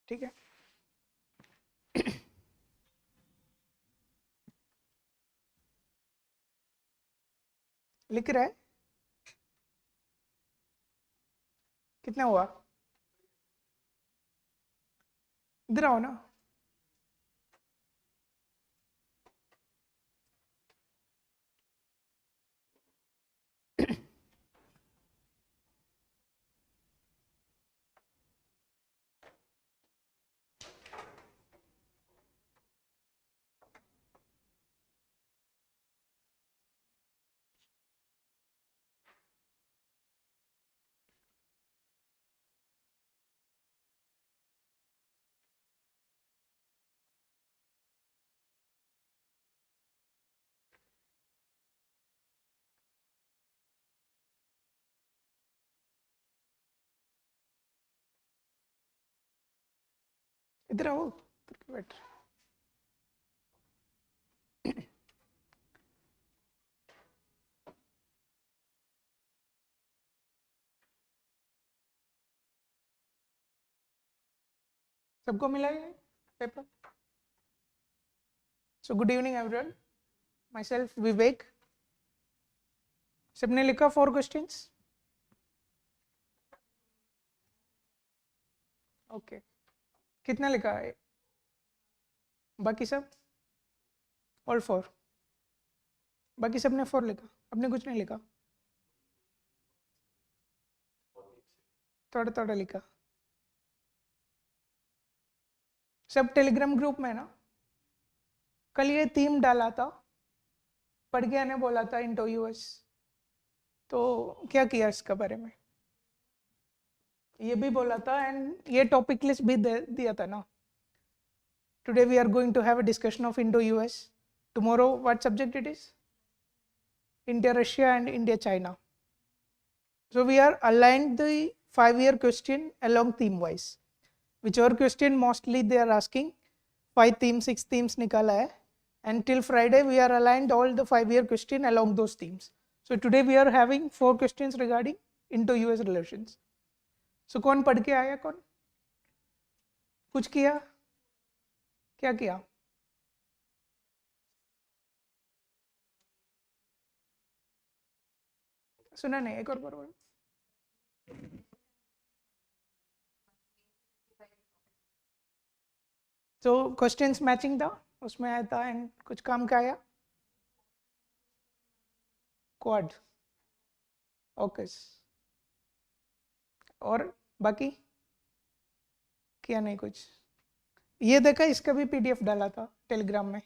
ठीक है। लिख रहा है, कितना हुआ? इधर आओ ना। इधर आओ, बैठ। सबको मिला है पेपर? So good evening everyone, myself Vivek. सबने लिखा 4 क्वेश्चंस? ओके, कितना लिखा है बाकी सब? ऑल 4? बाकी सबने 4 लिखा, आपने कुछ नहीं लिखा? थोड़ा थोड़ा लिखा। सब टेलीग्राम ग्रुप में ना? कल ये थीम डाला था, पढ़ के आने बोला था इंटो यूएस, तो क्या किया इसका बारे में? ये भी बोला था एंड ये टॉपिक लिस्ट भी दिया था ना। Today we are going to have a discussion of Indo US. Tomorrow what subject it is? India Russia and India China. So we are aligned the 5-year question along theme wise. Whichever question mostly they are asking, 5 themes, 6 themes निकाला है, and till Friday we are aligned all the 5-year question along those themes. So today we are having 4 questions regarding Indo-US relations. So कौन पढ़ के आया? कौन कुछ किया? क्या किया? सुना नहीं, एक और बार बोलो। तो क्वेश्चंस मैचिंग था उसमें आया था एंड कुछ काम का आया? Quad, okay. और बाकी किया नहीं कुछ? ये देखा, इसका भी पीडीएफ डाला था टेलीग्राम में।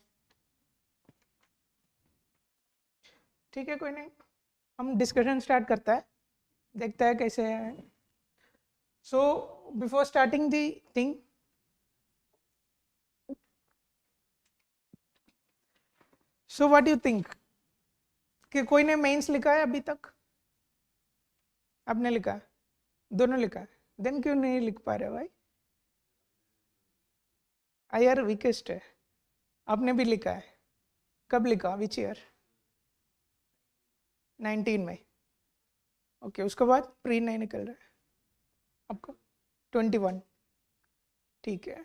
ठीक है, कोई नहीं, हम डिस्कशन स्टार्ट करता है, देखता है कैसे है। So before starting the thing, so what you think कि कोई ने मेंस लिखा है अभी तक? आपने लिखा है? दोनों लिखा है? देन क्यों नहीं लिख पा रहे भाई? आईआर वीकेस्ट है। आपने भी लिखा है? कब लिखा? Which year? 19 में। ओके, उसके बाद प्री नहीं निकल रहा है आपका? 21। ठीक है,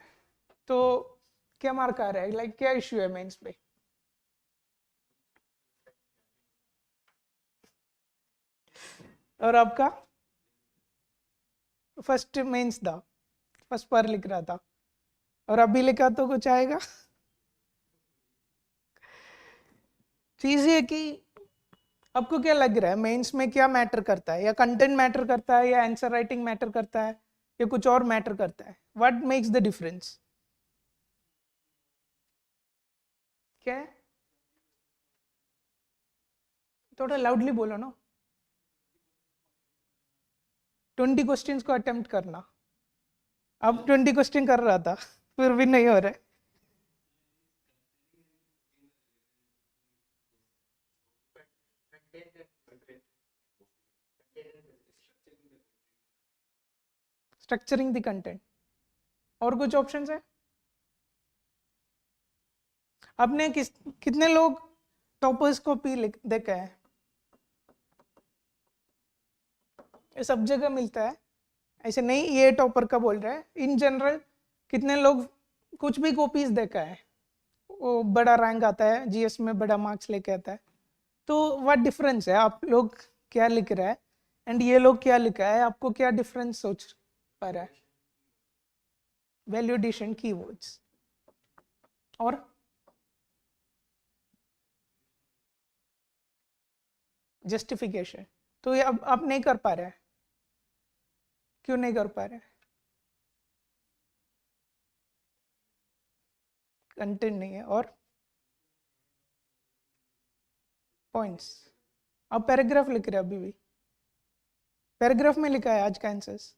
तो क्या मार्क आ रहा है? लाइक क्या इश्यू है मेंस पे? और आपका? फर्स्ट मेंस था, फर्स्ट पर लिख रहा था, और अभी लिखा तो कुछ आएगा। चीज ये कि आपको क्या लग रहा है मेंस में क्या मैटर करता है? या कंटेंट मैटर करता है, या आंसर राइटिंग मैटर करता है, या कुछ और मैटर करता है? What makes the difference? क्या है? थोड़ा लाउडली बोलो ना। 20 क्वेश्चंस को अटेम्प्ट करना। अब 20 क्वेश्चन कर रहा था, फिर भी नहीं हो रहा है। Structuring the content. और कुछ ऑप्शंस है? आपने कितने लोग टॉपर्स को पी देखा है? ये सब जगह मिलता है, ऐसे नहीं ये टॉपर का बोल रहा है, इन जनरल कितने लोग कुछ भी कॉपीज देखा है, वो बड़ा रैंक आता है, जीएस में बड़ा मार्क्स लेके आता है, तो व्हाट डिफरेंस है, आप लोग क्या लिख रहा है एंड ये लोग क्या लिखा है, आपको क्या डिफरेंस सोच पा रहा है? वैल्यू एडिशन कीवर्ड्स और जस्टिफिकेशन। तो ये अब आप नहीं कर पा रहे हैं, क्यों नहीं कर पा रहे हैं? कंटेंट नहीं है और पॉइंट्स। आप पैराग्राफ लिख रहे हैं, अभी भी पैराग्राफ में लिखा है आज का आंसर्स।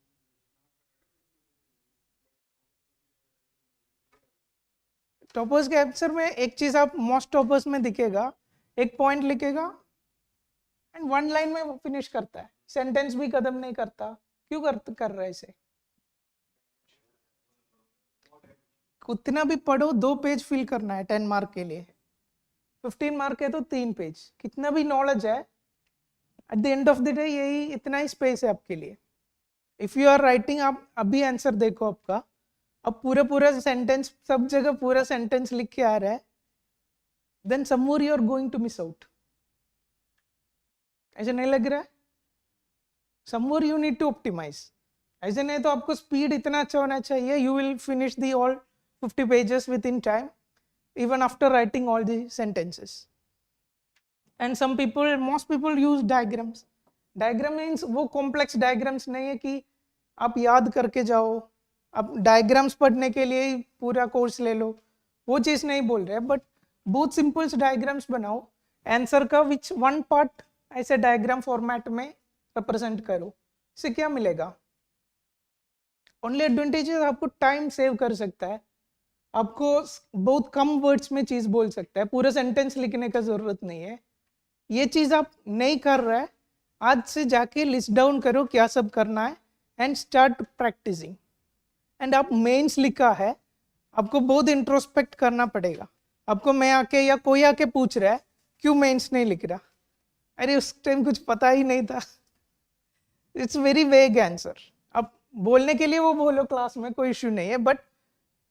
टॉपर्स के आंसर में एक चीज आप मोस्ट टॉपर्स में दिखेगा, एक पॉइंट लिखेगा एंड वन लाइन में वो फिनिश करता है, सेंटेंस भी कदम नहीं करता। क्यों कर रहा है इसे? उतना भी पढ़ो, 2 पेज फिल करना है 10 मार्क के लिए, 15 मार्क है तो 3 पेज। कितना भी नॉलेज है, eight the end of the day यही इतना ही स्पेस है आपके लिए। इफ यू आर राइटिंग, आप अभी आंसर देखो आपका, अब पूरा पूरा सेंटेंस, सब जगह पूरा सेंटेंस लिख के आ रहा है, then somewhere you are going to miss out. ऐसा नहीं लग रहा है? Somewhere you need to optimise. ऐसे नहीं तो आपको स्पीड इतना अच्छा होना चाहिए, you will finish the all 50 pages within time, even after writing all the sentences. And some people, most people use diagrams. Diagram means वो complex diagrams नहीं है कि आप याद करके जाओ, आप diagrams पढ़ने के लिए ही पूरा कोर्स ले लो, वो चीज़ नहीं बोल रहे, बट बहुत सिंपल diagrams बनाओ, आंसर का विच वन पार्ट ऐसे डायग्राम फॉर्मेट में रिप्रेजेंट करो। इससे क्या मिलेगा? ओनली एडवांटेज है आपको टाइम सेव कर सकता है, आपको बहुत कम वर्ड्स में चीज बोल सकता है, पूरा सेंटेंस लिखने का जरूरत नहीं है। ये चीज आप नहीं कर रहे, आज से जाके लिस्ट डाउन करो क्या सब करना है एंड स्टार्ट प्रैक्टिसिंग। एंड आप मेंस लिखा है, आपको बहुत इंट्रोस्पेक्ट करना पड़ेगा। आपको मैं आके या कोई आके पूछ रहा है क्यों मेंस नहीं लिख रहा, अरे उस टाइम कुछ पता ही नहीं था। It's very vague answer. अब बोलने के लिए वो बोलो क्लास में, कोई इश्यू नहीं है, but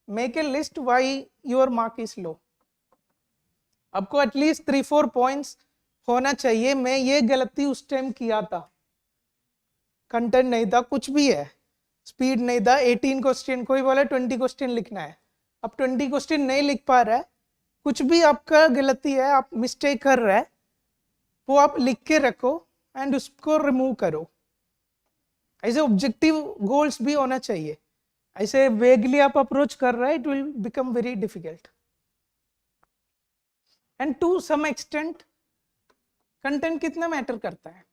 make a list why your mark is low. आपको एटलीस्ट 3-4 पॉइंट्स होना चाहिए, मैं ये गलती उस टाइम किया था, कंटेंट नहीं था, कुछ भी है, स्पीड नहीं था, 18 क्वेश्चन, कोई बोला 20 क्वेश्चन लिखना है, अब 20 क्वेश्चन नहीं लिख पा रहा है, कुछ भी आपका गलती है, आप मिस्टेक कर रहे हैं, वो आप लिख के रखो एंड उसको रिमूव करो। ऐसे ऑब्जेक्टिव गोल्स भी होना चाहिए। ऐसे वेगली आप अप्रोच कर रहे हैं, it will become very difficult. And to some extent content कितना मैटर करता है।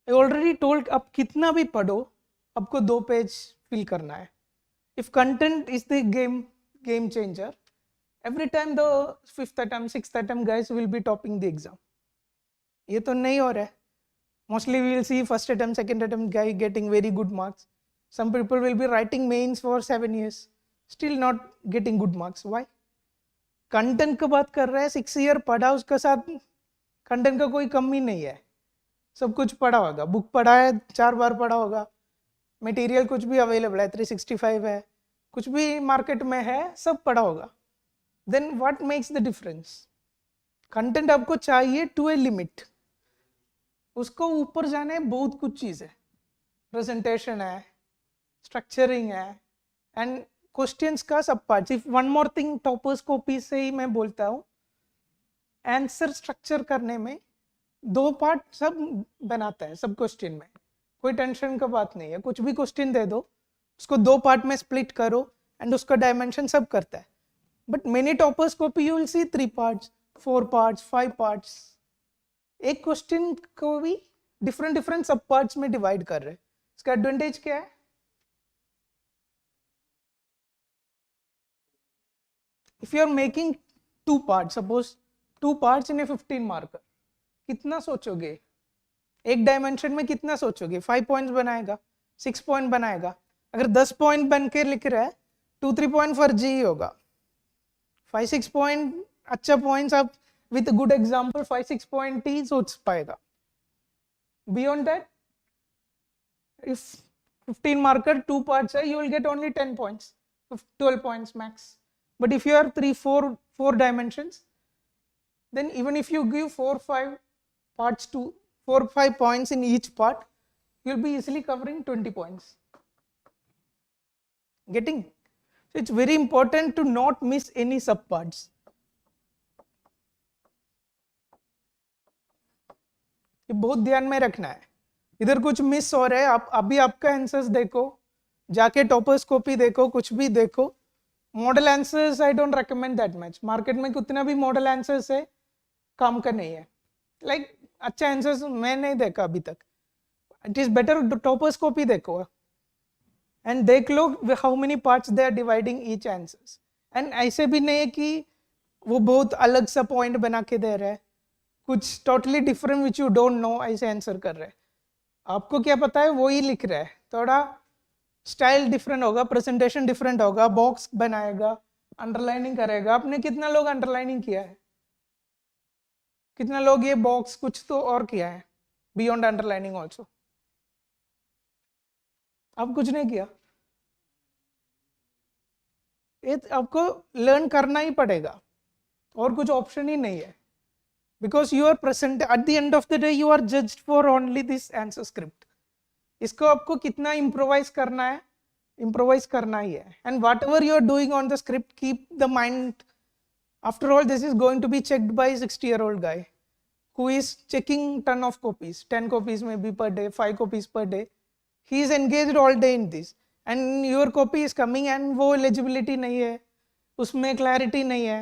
आई ऑलरेडी टोल्ड, आप कितना भी पढ़ो, आपको 2 पेज फिल करना है। If content is the game changer, every time the 5th attempt 6th attempt guys will be topping the exam। ये तो नहीं हो रहा है। Mostly we will see first attempt, second attempt guy getting very good marks. Some people will be writing mains for 7 years, still not getting good marks. Why? Content का बात कर रहे हैं, 6 year पढ़ा, उसका साथ कंटेंट का कोई कमी नहीं है, सब कुछ पढ़ा होगा, बुक पढ़ा है, 4 बार पढ़ा होगा, मटेरियल कुछ भी अवेलेबल है, 365 है, कुछ भी मार्केट में है, सब पढ़ा होगा। Then what makes the difference? Content आपको चाहिए टू ए लिमिट, उसको ऊपर जाने है बहुत कुछ चीज़ है, प्रेजेंटेशन है, स्ट्रक्चरिंग है एंड क्वेश्चंस का सब part. If one more thing, toppers copy से ही मैं बोलता हूँ, आंसर स्ट्रक्चर करने में 2 पार्ट सब बनाता है, सब क्वेश्चन में कोई टेंशन का बात नहीं है। कुछ भी क्वेश्चन दे दो, उसको 2 पार्ट में स्प्लिट करो एंड उसका डायमेंशन सब करता है। But many toppers copy you will see 3 parts, 4 parts, 5 parts. एक क्वेश्चन को भी डिफरेंट सब पार्ट्स में डिवाइड कर रहे हैं। इसका एडवांटेज क्या है? If you are making 2 part, suppose 2 parts in a 15 marker, कितना सोचोगे? एक डायमेंशन में कितना सोचोगे? 5 पॉइंट्स बनाएगा, 6 पॉइंट बनाएगा। अगर 10 पॉइंट बन के लिख रहा है, 2-3 पॉइंट फर्जी ही होगा, 5-6 पॉइंट अच्छा पॉइंट्स आप विथ गुड एग्जाम्पल 5-6 पॉइंट ही सोच पाएगा। Beyond that If 15 marker 2 parts hai, you will get only 10 points, 12 points max. But if you are 4 dimensions, then even if you give 4-5 parts to 4-5 points in each part, you'll be easily covering 20 points. Getting? So it's very important to not miss any subparts. ये बहुत ध्यान में रखना है. इधर कुछ miss हो रहा है, आप अभी आपका आंसर्स देखो, जाके टॉपर्स्कोपी देखो, कुछ भी देखो. Model answers I don't recommend that much. Market में कितना भी मॉडल आंसर्स है, काम का नहीं है. लाइक अच्छा आंसर्स मैं नहीं देखा अभी तक. इट इज बेटर टॉपर्स्कोपी देखो एंड देख लो how many parts they are dividing each answers. And ऐसे भी नहीं है कि वो बहुत अलग सा पॉइंट बना के दे रहा है, कुछ totally different which you don't know ऐसे आंसर कर रहे हैं. आपको क्या पता है वो ही लिख रहा है. थोड़ा स्टाइल डिफरेंट होगा, प्रेजेंटेशन डिफरेंट होगा, बॉक्स बनाएगा, अंडरलाइनिंग करेगा. आपने कितना लोग अंडरलाइनिंग किया है? कितना लोग ये बॉक्स कुछ तो और किया है बियॉन्ड अंडरलाइनिंग ऑल्सो? आप कुछ नहीं किया. ये आपको लर्न करना ही पड़ेगा और कुछ ऑप्शन ही नहीं है. Because you are present at the end of the day, you are judged for only this answer script. इसको आपको कितना इम्प्रोवाइज करना है, इम्प्रोवाइज करना ही है. And whatever you are doing on the script, keep the mind. After all, this is going to be checked by a 60-year-old guy who is checking ton of copies, 10 copies maybe per day, 5 copies per day. He is engaged all day in this, and your copy is coming and वो legibility नहीं है, उसमें clarity नहीं है,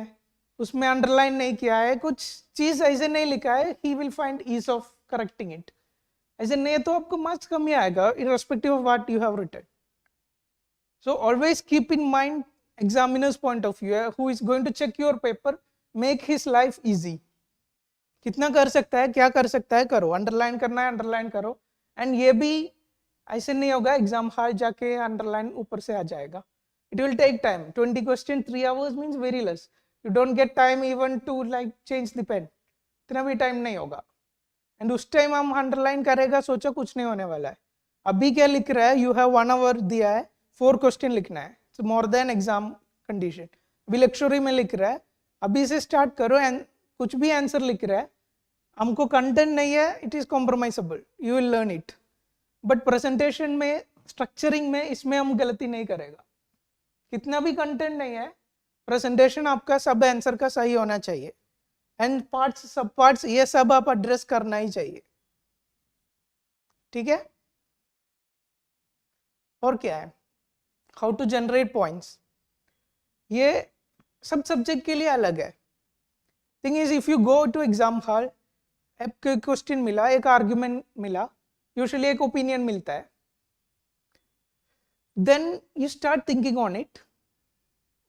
उसमें underline नहीं किया है, कुछ चीज़ ऐसे नहीं लिखा है. He will find ease of correcting it. ऐसे नहीं तो आपको मार्क्स कम ही आएगा irrespective of what you have written. So always keep in mind examiner's point of view, who is going to check your paper, make his life easy. कितना कर सकता है, क्या कर सकता है, करो. अंडरलाइन करना है अंडरलाइन करो. एंड ये भी ऐसे नहीं होगा एग्जाम हॉल जाके अंडरलाइन ऊपर से आ जाएगा. It will take time. 20 question 3 hours means very less. You don't get time even to like change the pen. इतना भी टाइम नहीं होगा. एंड उस टाइम हम अंडरलाइन करेगा, सोचो कुछ नहीं होने वाला है. अभी क्या लिख रहा है, यू हैव 1 आवर दिया है, 4 क्वेश्चन लिखना है. More than exam condition. अभी लेक्चरी में लिख रहा है, अभी से स्टार्ट करो. एंड कुछ भी आंसर लिख रहा है, हमको कंटेंट नहीं है, it is compromisable, you will learn it. But presentation में, स्ट्रक्चरिंग में, इसमें हम गलती नहीं करेगा. कितना भी कंटेंट नहीं है, प्रेजेंटेशन आपका सब आंसर का सही होना चाहिए. एंड पार्ट्स, सब पार्ट्स, ये सब आप एड्रेस करना ही चाहिए. ठीक है. और क्या है, हाउ टू जनरेट पॉइंट्स, ये सब सब्जेक्ट के लिए अलग है. Thing is, if you go to exam hall, आपको क्वेश्चन मिला, एक आर्ग्यूमेंट मिला, यूजुअली एक ओपिनियन मिलता है, then you start thinking on it.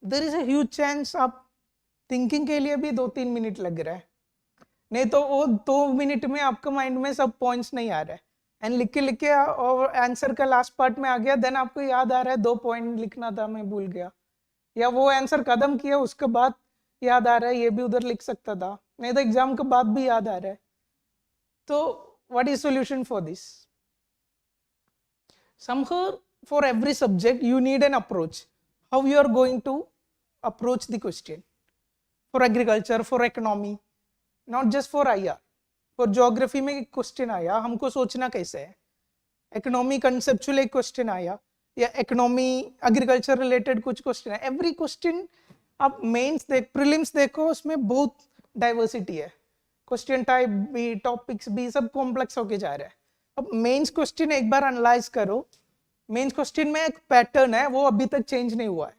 There is a huge chance आप थिंकिंग के लिए भी 2-3 मिनट लग रहा है, नहीं तो वो 2 मिनट में आपका माइंड में सब पॉइंट्स नहीं आ रहा है. एंड लिख के और आंसर का लास्ट पार्ट में आ गया, देन आपको याद आ रहा है 2 पॉइंट लिखना था, मैं भूल गया. या वो आंसर खत्म किया, उसके बाद याद आ रहा है ये भी उधर लिख सकता था, नहीं तो एग्जाम के बाद भी याद आ रहा है. तो what is solution for this? Somehow for every subject you need an approach, how you are going to approach the question. For agriculture, for economy, not just for IR. For geography में एक question आया, हमको सोचना कैसे है. Economy conceptual एक question आया, या इकोनॉमी एग्रीकल्चर रिलेटेड कुछ क्वेश्चन है. एवरी क्वेश्चन आप मेंस देख, प्रीलिम्स देखो, उसमें बहुत डाइवर्सिटी है. क्वेश्चन टाइप भी, टॉपिक्स भी, सब कॉम्प्लेक्स होके जा रहा है. अब मेंस क्वेश्चन एक बार एनालाइज करो. मेंस क्वेश्चन में एक पैटर्न है, वो अभी तक चेंज नहीं हुआ है.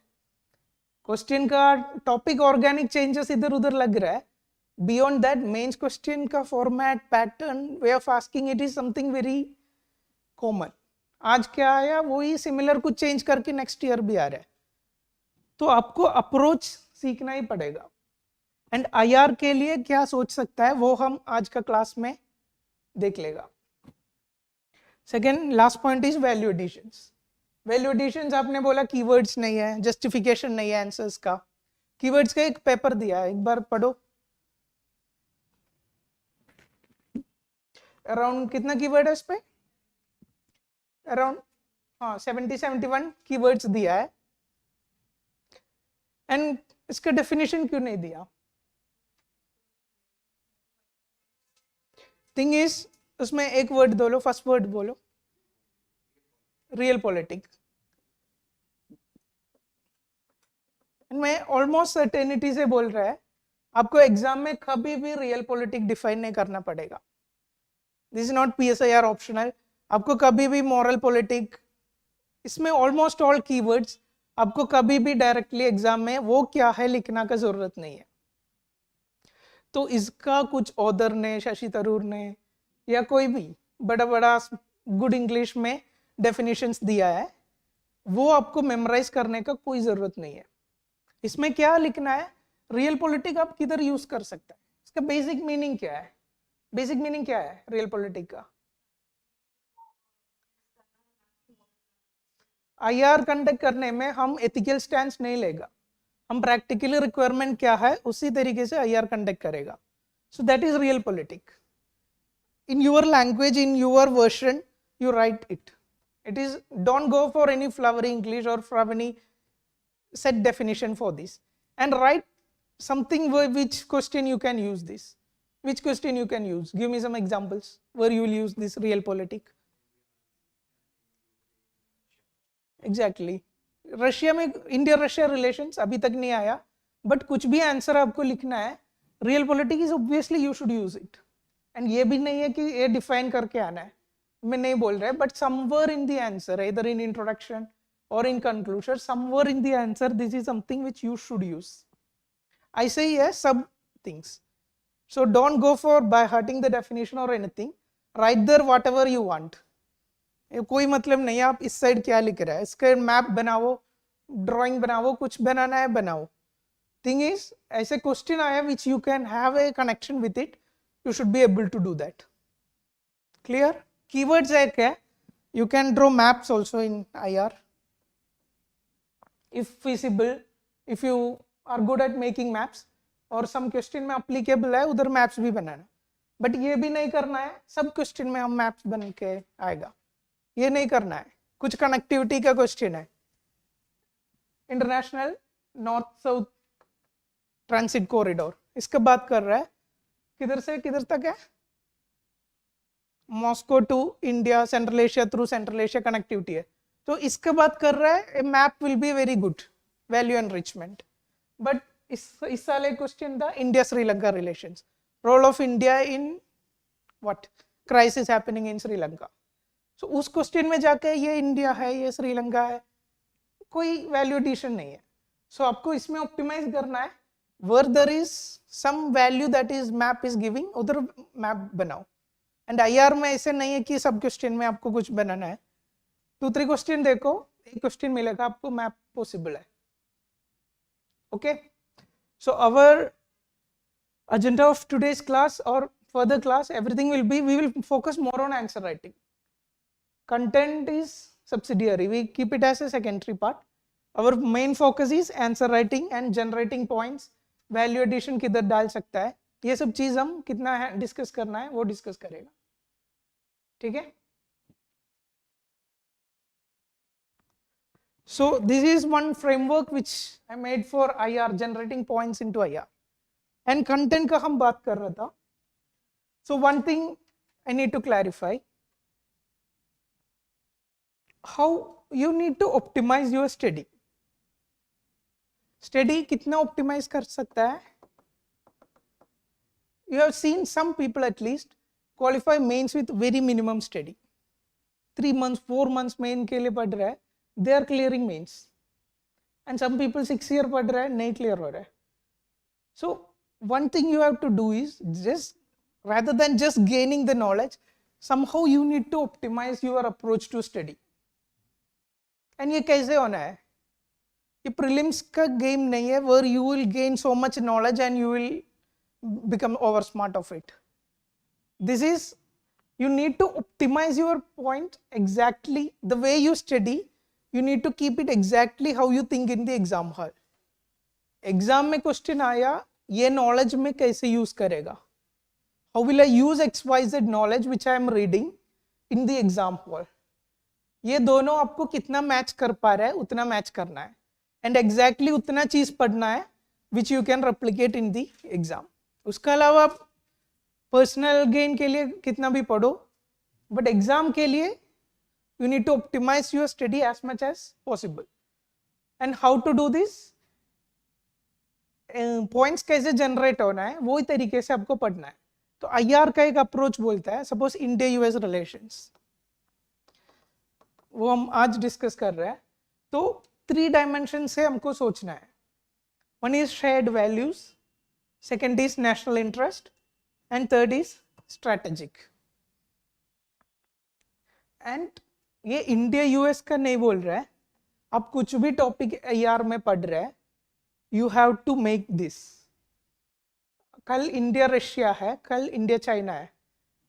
क्वेश्चन का टॉपिक ऑर्गेनिक चेंजेस इधर उधर लग रहा है. बियॉन्ड दैट, मेंस क्वेश्चन का format, pattern, way of asking, it is something very common. आज क्या आया, वही सिमिलर कुछ चेंज करके नेक्स्ट ईयर भी आ रहा है. तो आपको अप्रोच सीखना ही पड़ेगा. एंड IR के लिए क्या सोच सकता है, वो हम आज का क्लास में देख लेगा. Second last point is value additions. Value additions आपने बोला कीवर्ड्स नहीं है, जस्टिफिकेशन नहीं है आंसर्स का. कीवर्ड्स का एक पेपर दिया है, एक बार पढ़ो. अराउंड कितना कीवर्ड है इस पे? अराउंड 70-71 कीवर्ड्स दिया है, एंड इसका डेफिनेशन क्यों नहीं दिया? थिंग इज उसमें एक वर्ड बोलो, फर्स्ट वर्ड बोलो, रियल पॉलिटिक। मैं ऑलमोस्ट सर्टेनिटी से बोल रहा है आपको एग्जाम में कभी भी रियल पॉलिटिक डिफाइन नहीं करना पड़ेगा। This is not PSIR optional. आपको कभी भी मॉरल पॉलिटिक, इसमें ऑलमोस्ट ऑल कीवर्ड्स आपको कभी भी डायरेक्टली एग्जाम में वो क्या है लिखना का जरूरत नहीं है। तो इसका कुछ ऑथर ने, शशि थरूर ने या कोई भी बड़ा बड़ा गुड इंग्लिश में डेफिनेशंस दिया है, वो आपको मेमोराइज करने का कोई जरूरत नहीं है। इसमें क्या लिखना है, रियल पॉलिटिक आप किधर यूज कर सकते हैं, इसका बेसिक मीनिंग क्या है? बेसिक मीनिंग क्या है रियल पॉलिटिक का? IR कंडक्ट करने में हम एथिकल स्टैंड नहीं लेगा, हम प्रैक्टिकली रिक्वायरमेंट क्या है उसी तरीके से IR कंडक्ट करेगा। So that is real politic. In your language, in your version you write it. It is, don't go for any flowery English or for any set definition for this, and write something which question you can use this. Which question you can use? Give me some examples where you will use this real politic. Exactly. Russia में India Russia relations अभी तक नहीं आया, but कुछ भी answer आपको लिखना है real politic is obviously you should use it. And ये भी नहीं है कि ये डिफाइन करके आना है, मैं नहीं बोल रहा, but somewhere in the answer, either in introduction or in conclusion, somewhere in the answer this is something which you should use. I say yes, some things. So don't go for by hurting the definition or anything. Write there whatever you want. कोई मतलब नहीं है आप इस side क्या लिख रहा है, इसका मैप बनाओ, ड्राइंग बनाओ, कुछ बनाना है बनाओ। थिंग इज ऐसे क्वेश्चन आया which you can have a connection with it, you should be able to do that. Clear? Keywords एक है, you can draw maps also in IR if feasible, if you are good at making maps, और some question में applicable है उधर maps भी बनाना, but ये भी नहीं करना है सब क्वेश्चन में हम मैप्स बन के आएगा, ये नहीं करना है। कुछ कनेक्टिविटी का क्वेश्चन है, international north south transit corridor, इसका बात कर रहा है, किधर से किधर तक है, Moscow to India, central Asia through central Asia connectivity है, तो इसका बात कर रहा है, a map will be very good value enrichment. But इस साल एक क्वेश्चन था India Sri Lanka relations, role of India in what crisis happening in Sri Lanka. So उस क्वेश्चन में जाके ये इंडिया है ये श्रीलंका है, कोई वैल्यू एडिशन नहीं है। सो आपको इसमें ऑप्टिमाइज करना है, where there is some value that is map is giving, उधर मैप बनाओ। एंड IR में ऐसे नहीं है कि सब क्वेश्चन में आपको कुछ बनाना है, 2-3 क्वेश्चन देखो, एक क्वेश्चन मिलेगा आपको मैप पॉसिबल है। Okay, so our agenda of today's class or further class, everything will be, we will focus more on answer writing. Content is subsidiary, we keep it as a secondary part. Our main focus is answer writing and generating points, value addition किधर डाल सकता है, ये सब चीज हम कितना discuss करना है वो डिस्कस करेगा, ठीक है। So this is one framework which I made for IR, generating points into IR. And content का हम बात कर रहा था। So one thing I need to clarify, how you need to optimize your study. Study कितना optimize कर सकता है? You have seen some people at least qualify mains with very minimum study. 3 months, 4 months main के लिए पढ़ रहा है, they are clearing mains. And some people 6 year पढ़ रहा है, नहीं clear हो रहा है। So one thing you have to do is just, rather than just gaining the knowledge, somehow you need to optimize your approach to study. And ये कैसे होना है? ये prelims का game नहीं है where you will gain so much knowledge and you will become over smart of it. This is, you need to optimize your point exactly the way you study. You need to keep it exactly how you think in the exam hall. Exam में question आया, ये knowledge में कैसे use करेगा? How will I use XYZ knowledge which I am reading in the exam hall? ये दोनों आपको कितना मैच कर पा रहा है उतना मैच करना है, एंड एग्जैक्टली उतना चीज पढ़ना है which you can replicate in the exam. उसके अलावा आप पर्सनल गेन के लिए कितना भी पढ़ो, बट एग्जाम के लिए you need to optimise your study as much as possible. And how to do this, points कैसे जनरेट होना है वही तरीके से आपको पढ़ना है. तो IR का एक अप्रोच बोलता है, सपोज इंडिया यूएस रिलेशंस, वो हम आज डिस्कस कर रहे हैं. तो 3 डायमेंशन से हमको सोचना है. One is shared values, second is national interest, and third is strategic. And ये इंडिया यूएस का नहीं बोल रहा है, आप कुछ भी टॉपिक IR में पढ़ रहे हैं, you have to make this. कल इंडिया रशिया है, कल इंडिया चाइना है.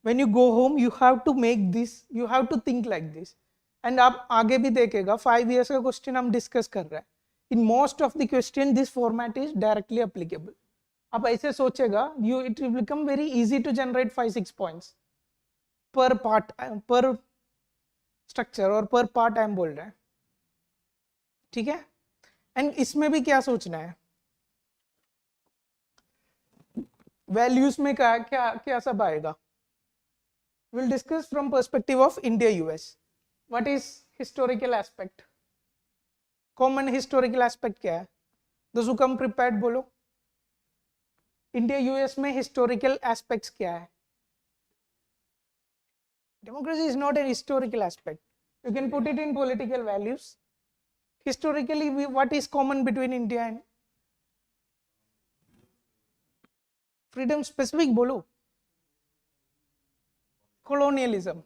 When you go home you have to make this, you have to think like this. And आप आगे भी देखेगा 5 years का क्वेश्चन हम डिस्कस कर रहे हैं. In most of the question this format is directly applicable. आप ऐसे सोचेगा, you it will become very easy to generate 5-6 points per part, per structure और पर पार्ट टाइम बोल रहे हैं. ठीक है. एंड इसमें भी क्या सोचना है, वैल्यूज में क्या क्या क्या सब आएगा. Will discuss from perspective of India US. What is historical aspect, common historical aspect क्या है, दोस हु कम प्रिपेयर्ड बोलो. इंडिया यूएस में हिस्टोरिकल एस्पेक्ट्स क्या है. Democracy is not an historical aspect, you can put it in political values. Historically, what is common between India and freedom specific bolo. Colonialism,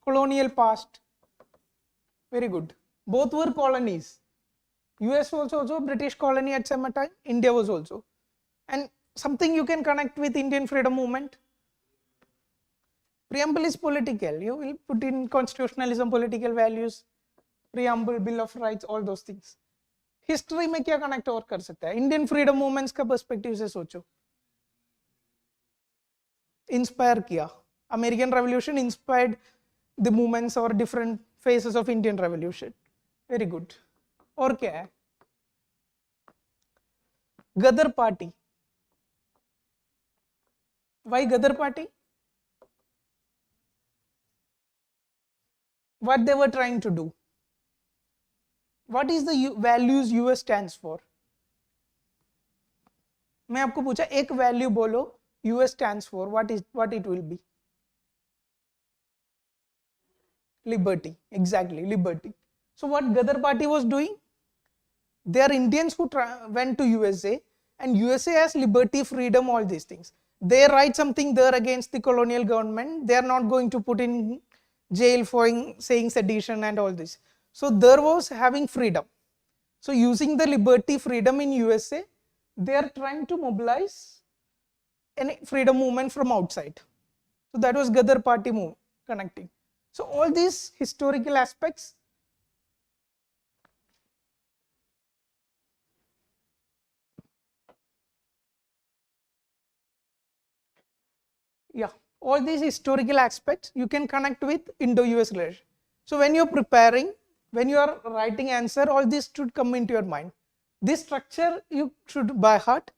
colonial past, very good. Both were colonies. US was also British colony at some time, India was also. And something you can connect with Indian freedom movement. Preamble is political, you will put in constitutionalism, political values, preamble, bill of rights, all those things. History में क्या connect और कर सकता है, Indian freedom movements का perspective से सोचो. Inspire किया, American revolution inspired the movements और different faces of Indian revolution. Very good. और क्या है, Ghadar party. Why Ghadar party, what they were trying to do, what is the values US stands for. मैं आपको पूछा एक वैल्यू बोलो US stands for, what it will be. Liberty, exactly, liberty. So what Ghadar party was doing, they are Indians who went to USA, and USA has liberty, freedom, all these things. They write something there against the colonial government, they are not going to put in jail for saying sedition and all this. So there was having freedom. So using the liberty, freedom in USA, they are trying to mobilize any freedom movement from outside. So that was Ghadar party move connecting. So all these historical aspects all these historical aspects you can connect with Indo-US relation. So when you're preparing, when you are writing answer, all this should come into your mind. This structure you should by heart.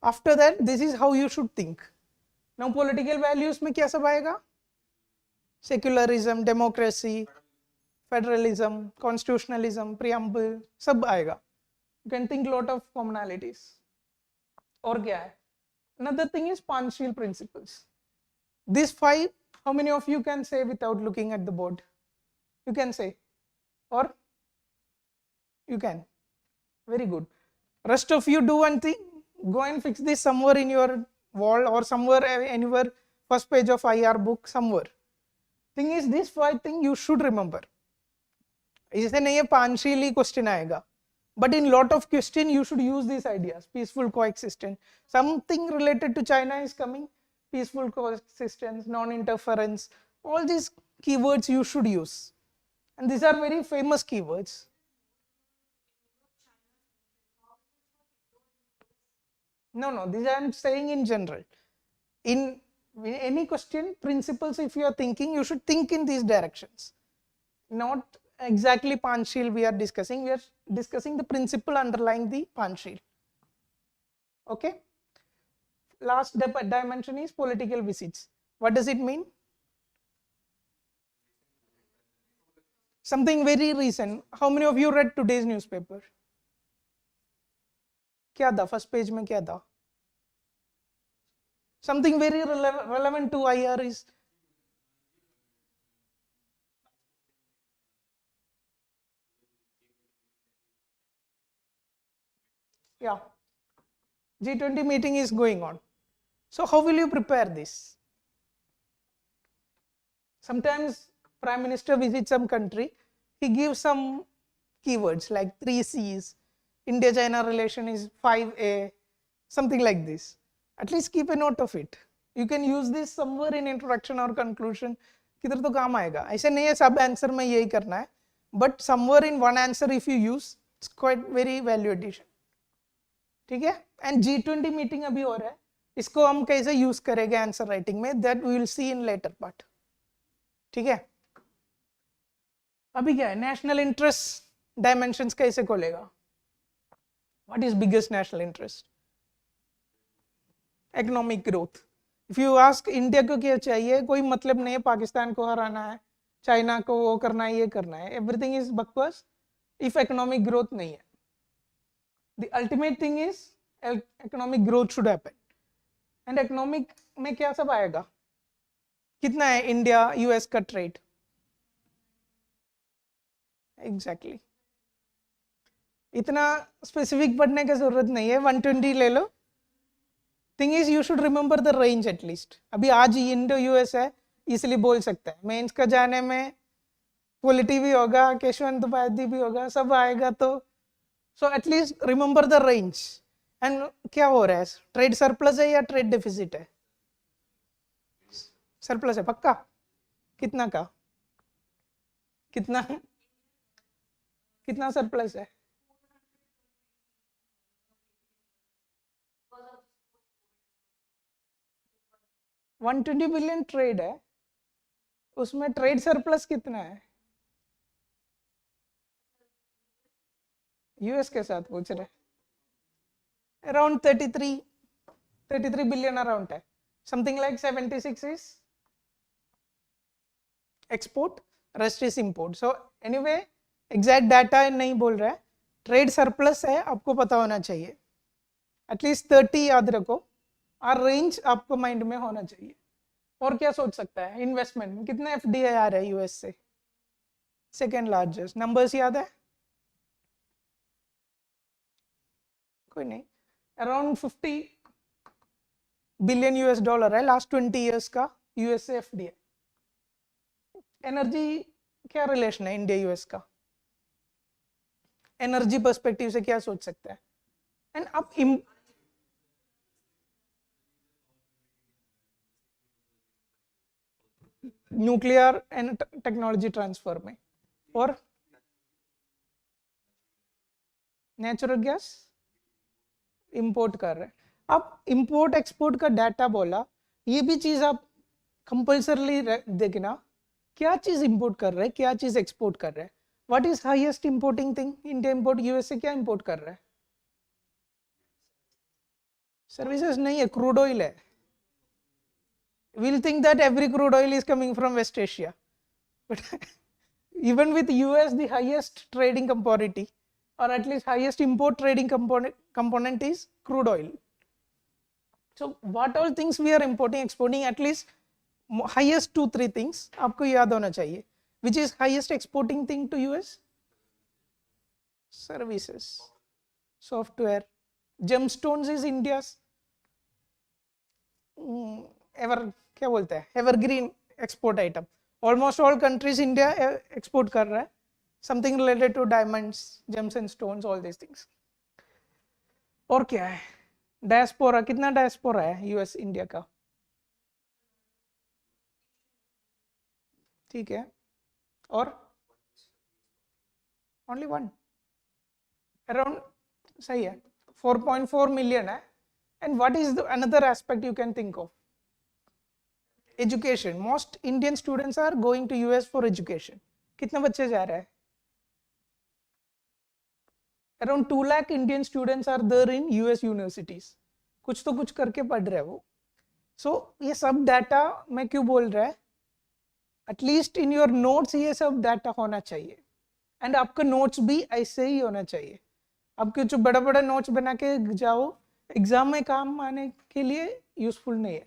After that, this is how you should think. Now political values में क्या सब आएगा? Secularism, democracy, federalism, constitutionalism, preamble, सब आएगा. You can think lot of commonalities. और क्या है? Another thing is Panchsheel principles. These 5, how many of you can say without looking at the board? You can say, or you can. Very good. Rest of you do one thing, go and fix this somewhere in your wall or somewhere anywhere, first page of IR book somewhere. Thing is, this 5 thing you should remember. ऐसे नहीं है Panchsheel ही question आएगा. But in lot of question you should use these ideas. Peaceful coexistence. Something related to China is coming. Peaceful coexistence, non-interference, all these keywords you should use. And these are very famous keywords. No, these I am saying in general. In any question, principles if you are thinking, you should think in these directions. Not exactly Panchsheel we are discussing. We are discussing the principle underlying the Panchsheel. Okay. Last dimension is political visits. What does it mean? Something very recent. How many of you read today's newspaper? क्या था first page में क्या था? Something very relevant to IR is yeah, G20 meeting is going on. So how will you prepare this? Sometimes Prime Minister visits some country, he gives some keywords like 3 C's, India-China relation is 5A, something like this. At least keep a note of it. You can use this somewhere in introduction or conclusion. किधर तो काम आएगा. ऐसे नहीं है सब answer में यही करना है. But somewhere in one answer if you use, it's quite very value addition. ठीक है? And G20 meeting अभी हो रहा है. इसको हम कैसे यूज करेंगे आंसर राइटिंग में, that we will see in later part. ठीक है? अभी क्या है? नेशनल इंटरेस्ट डायमेंशंस कैसे खोलेगा? What is biggest national interest? Economic growth. If you ask India को क्या चाहिए, कोई मतलब नहीं है पाकिस्तान को हराना है, चाइना को वो करना है, ये करना है. Everything is बकवास if economic growth नहीं है. The ultimate thing is economic growth should happen. And economic में क्या सब आएगा? कितना है इंडिया यूएस का ट्रेड? एग्जैक्टली इतना स्पेसिफिक पढ़ने की जरूरत नहीं है. 120 ले लो. Thing is you should remember the range at least. अभी आज इंडो यूएस है इसलिए बोल सकता है. मेंस का जाने में पॉलिटी भी होगा, केशवंत उपाध्याय भी होगा, सब आएगा तो so at least remember the range. And क्या हो रहा है? ट्रेड सरप्लस है या ट्रेड डेफिसिट है? सरप्लस है पक्का. कितना का? कितना कितना सरप्लस है? $120 बिलियन ट्रेड है, उसमें ट्रेड सरप्लस कितना है? यूएस के साथ पूछ रहे. अराउंड 33 बिलियन अराउंड है. Something like 76 is export, rest is import. So anyway exact data नहीं बोल रहा है. ट्रेड सरप्लस है, आपको पता होना चाहिए. एटलीस्ट 30 याद रखो. और रेंज आपको माइंड में होना चाहिए. और क्या सोच सकता है? इन्वेस्टमेंट कितना एफडीआई आ रहा है यूएस से? Second largest. नंबर्स याद है? कोई नहीं. अराउंड 50 बिलियन यूएस डॉलर है लास्ट 20 इयर्स का यूएस से एफडीआई. एनर्जी क्या रिलेशन है इंडिया यूएस का? एनर्जी पर्सपेक्टिव से क्या सोच सकता है? एंड अब न्यूक्लियर एंड टेक्नोलॉजी ट्रांसफर में, और नेचुरल गैस इंपोर्ट कर रहे हैं. अब इंपोर्ट एक्सपोर्ट का डाटा बोला, ये भी चीज आप कंपल्सरली देखना. क्या चीज इंपोर्ट कर रहे हैं, क्या चीज एक्सपोर्ट कर रहे हैं. What is highest importing thing? India import US से क्या इंपोर्ट कर रहा है? सर्विसेज नहीं है, क्रूड ऑयल है. We'll think that every crude oil is coming from West Asia, but even with US, the highest trading commodity, or at least highest import trading component is crude oil. So what all things we are importing, exporting, at least highest 2-3 things आपको याद होना चाहिए. Which is highest exporting thing to US? Services, software. Gemstones is India's क्या बोलते हैं evergreen export item. Almost all countries India export कर रहा है. Something related to diamonds, gems and stones, all this things. और क्या है? डायस्पोरा. कितना डायस्पोरा है यूएस इंडिया का? ठीक है. और ओनली वन. अराउंड सही है. 4.4 मिलियन है. And what is the another aspect you can think of? Education. Most Indian students are going to US for education. कितने बच्चे जा रहे हैं? Around 2 lakh Indian students are there in US universities. कुछ तो कुछ करके पढ़ रहे हैं वो. So ये सब डाटा मैं क्यों बोल रहा है, एटलीस्ट इन योर नोट्स ये सब डाटा होना चाहिए. एंड आपका नोट्स भी ऐसे ही होना चाहिए. आप कुछ बड़ा बड़ा नोट्स बना के जाओ, एग्जाम में काम आने के लिए यूजफुल नहीं है.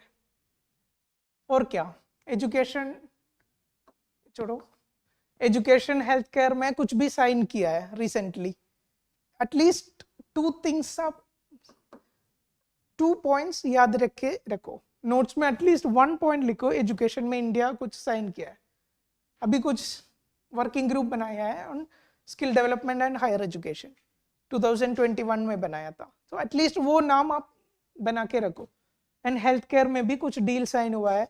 और क्या, एजुकेशन छोड़ो, एजुकेशन हेल्थ केयर में कुछ भी साइन किया है रिसेंटली, एटलीस्ट 2 थिंग्स आप 2 पॉइंट्स याद रखो नोट्स में. एटलीस्ट 1 पॉइंट लिखो, एजुकेशन में इंडिया कुछ साइन किया है. अभी कुछ वर्किंग ग्रुप बनाया है on skill development and higher education, 2021 में बनाया था. तो एटलीस्ट वो नाम आप बना के रखो. एंड हेल्थ केयर में भी कुछ डील साइन हुआ है,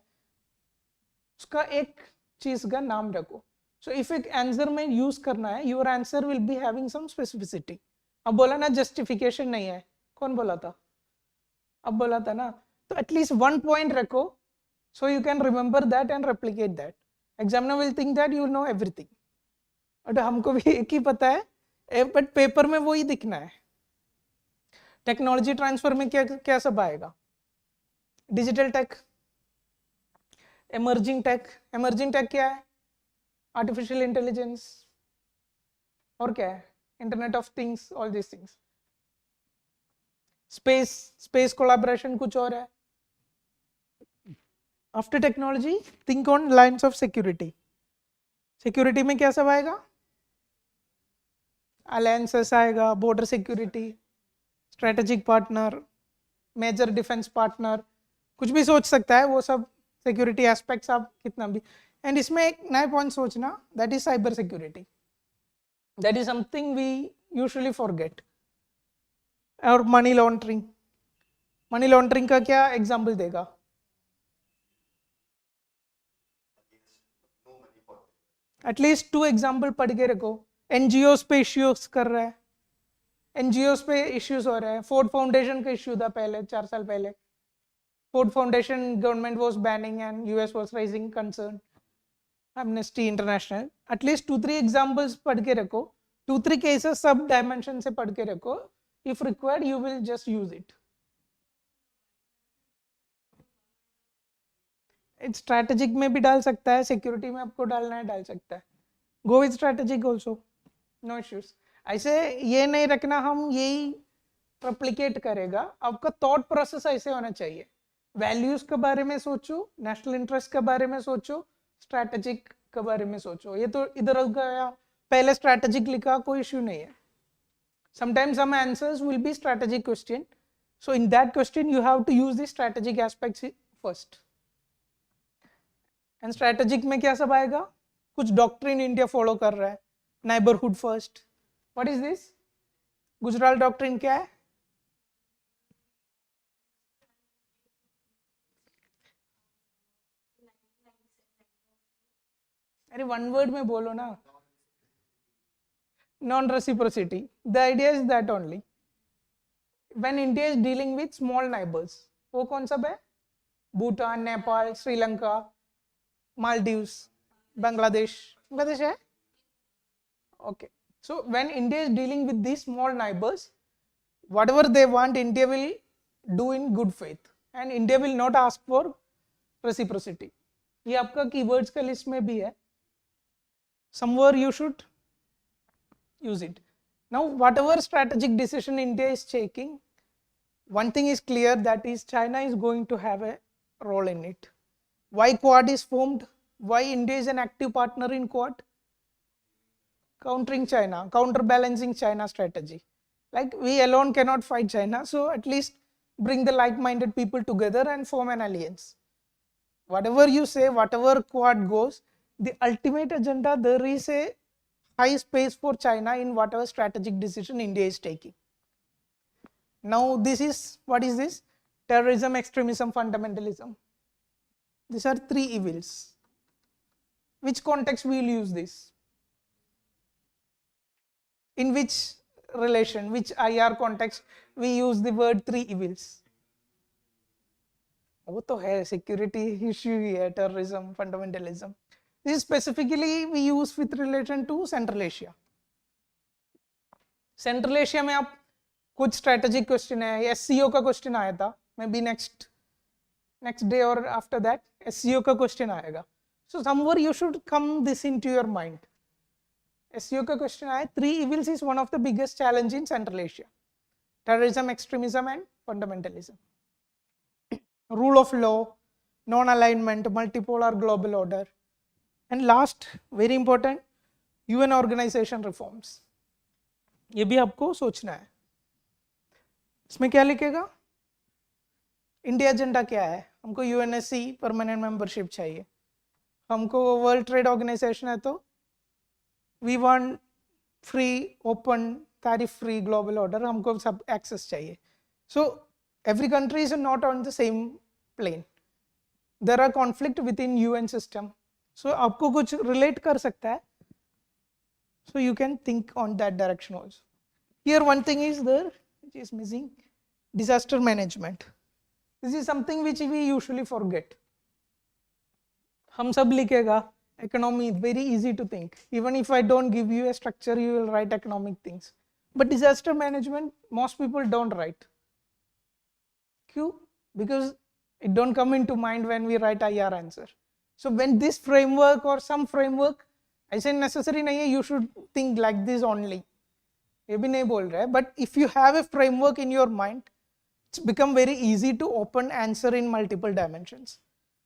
उसका एक चीज का नाम रखो. सो इफ एक आंसर में यूज करना है, your answer will be having some specificity. अब बोला ना जस्टिफिकेशन नहीं है, कौन बोला था, अब बोला था ना. तो एटलीस्ट 1 पॉइंट रखो, so you can remember that and replicate that. Examiner will think that you know everything. और हमको भी एक ही पता है, बट पेपर में वो ही दिखना है. टेक्नोलॉजी ट्रांसफर में क्या क्या सब आएगा, digital tech, emerging tech. Emerging tech क्या है, आर्टिफिशियल इंटेलिजेंस, और क्या है, internet of things, all this things. Space collaboration कुछ और है. After technology think on lines of security. Security में क्या सब आएगा, अलायंसेस आएगा, border security, strategic partner, major defence partner, कुछ भी सोच सकता है वो सब सिक्योरिटी एस्पेक्ट्स आप कितना भी. एंड इसमें एक नया पॉइंट सोचना, that is cyber security. That is something we usually forget. और मनी लॉन्ड्रिंग, मनी लॉन्ड्रिंग का क्या एग्जाम्पल देगा, एटलीस्ट 2 एग्जाम्पल पढ़ के रखो. एनजीओ पे इश्यूज कर रहा है, एनजीओ पे इश्यूज हो रहा है. फोर्ड फाउंडेशन का इश्यू था पहले, 4 साल पहले. Ford foundation government was banning and US was rising concern. Amnesty international, at least 2-3 examples पढ़ के रखो. 2-3 केसेस सब डायमेंशन से पढ़ के रखो. If required you will just use it. Strategic में भी डाल सकता है, सिक्योरिटी में आपको डालना है डाल सकता है. Go with strategic also, no issues. ऐसे ये नहीं रखना हम यही रेप्लिकेट करेगा. आपका थॉट प्रोसेस ऐसे होना चाहिए. वैल्यूज के बारे में सोचो, नेशनल इंटरेस्ट के बारे में सोचो, स्ट्रैटेजिक के बारे में सोचो. ये तो इधर गया, पहले स्ट्रैटेजिक लिखा, कोई इश्यू नहीं है. Sometimes some answers will be strategic question, so in that question you have to use the strategic aspects first. And strategic में क्या सब आएगा, कुछ डॉक्ट्रिन इंडिया फॉलो कर रहा है, neighbourhood first. What is this, Gujral doctrine क्या है, अरे 1 वर्ड में बोलो ना, non reciprocity. The idea is that only when India is dealing with small neighbours. वो कौन सब है, भूटान, नेपाल, श्रीलंका, मालदीव्स, बांग्लादेश. बांग्लादेश है, okay. So when India is dealing with these small neighbors, whatever they want, India will do in good faith and India will not ask for reciprocity. ये आपका keywords का list में भी है, somewhere you should use it. Now whatever strategic decision India is taking, one thing is clear, that is China is going to have a role in it. Why Quad is formed? Why India is an active partner in Quad? Countering China, counterbalancing China strategy. Like we alone cannot fight China, so at least bring the like-minded people together and form an alliance. Whatever you say, whatever Quad goes, the ultimate agenda, there is a high space for China in whatever strategic decision India is taking. Now this is, what is this? Terrorism, extremism, fundamentalism. These are 3 evils. Which context we will use this? In which relation, which IR context we use the word 3 evils? वो तो है, security issue ही है, terrorism, fundamentalism. This specifically we use with relation to Central Asia. Central Asia में आप कुछ strategic question है, SCO का question आया था, मे बी नेक्स्ट डे और आफ्टर दैट एससीओ का क्वेश्चन आएगा. So somewhere you should come this into your mind. SCO का क्वेश्चन आया, 3 evils is one of the biggest challenge in Central Asia: terrorism, extremism and fundamentalism. Rule of law, non-alignment, multipolar global order, and last very important, UN organization reforms. ये भी आपको सोचना है. इसमें क्या लिखेगा? इंडिया एजेंडा क्या है? हमको यूएनएससी परमानेंट मेंबरशिप चाहिए, हमको वर्ल्ड ट्रेड ऑर्गेनाइजेशन है तो we want free open tariff free global order, हमको सब एक्सेस चाहिए. So every country is not on the same plane, there are conflict within UN system. सो आपको कुछ रिलेट कर सकता है, so you can think on that direction also. Here one thing is there which is missing: disaster management. This is something which we usually forget. हम सब लिखेगा economy, very easy to think. Even if I don't give you a structure, you will write economic things. But disaster management, most people don't write. क्यों? Because it don't come into mind when we write IR answer. So when this framework or some framework, ऐसे necessary नहीं है you should think like this only, ये भी नहीं बोल रहा है, but if you have a framework in your mind, it's become very easy to open answer in multiple dimensions.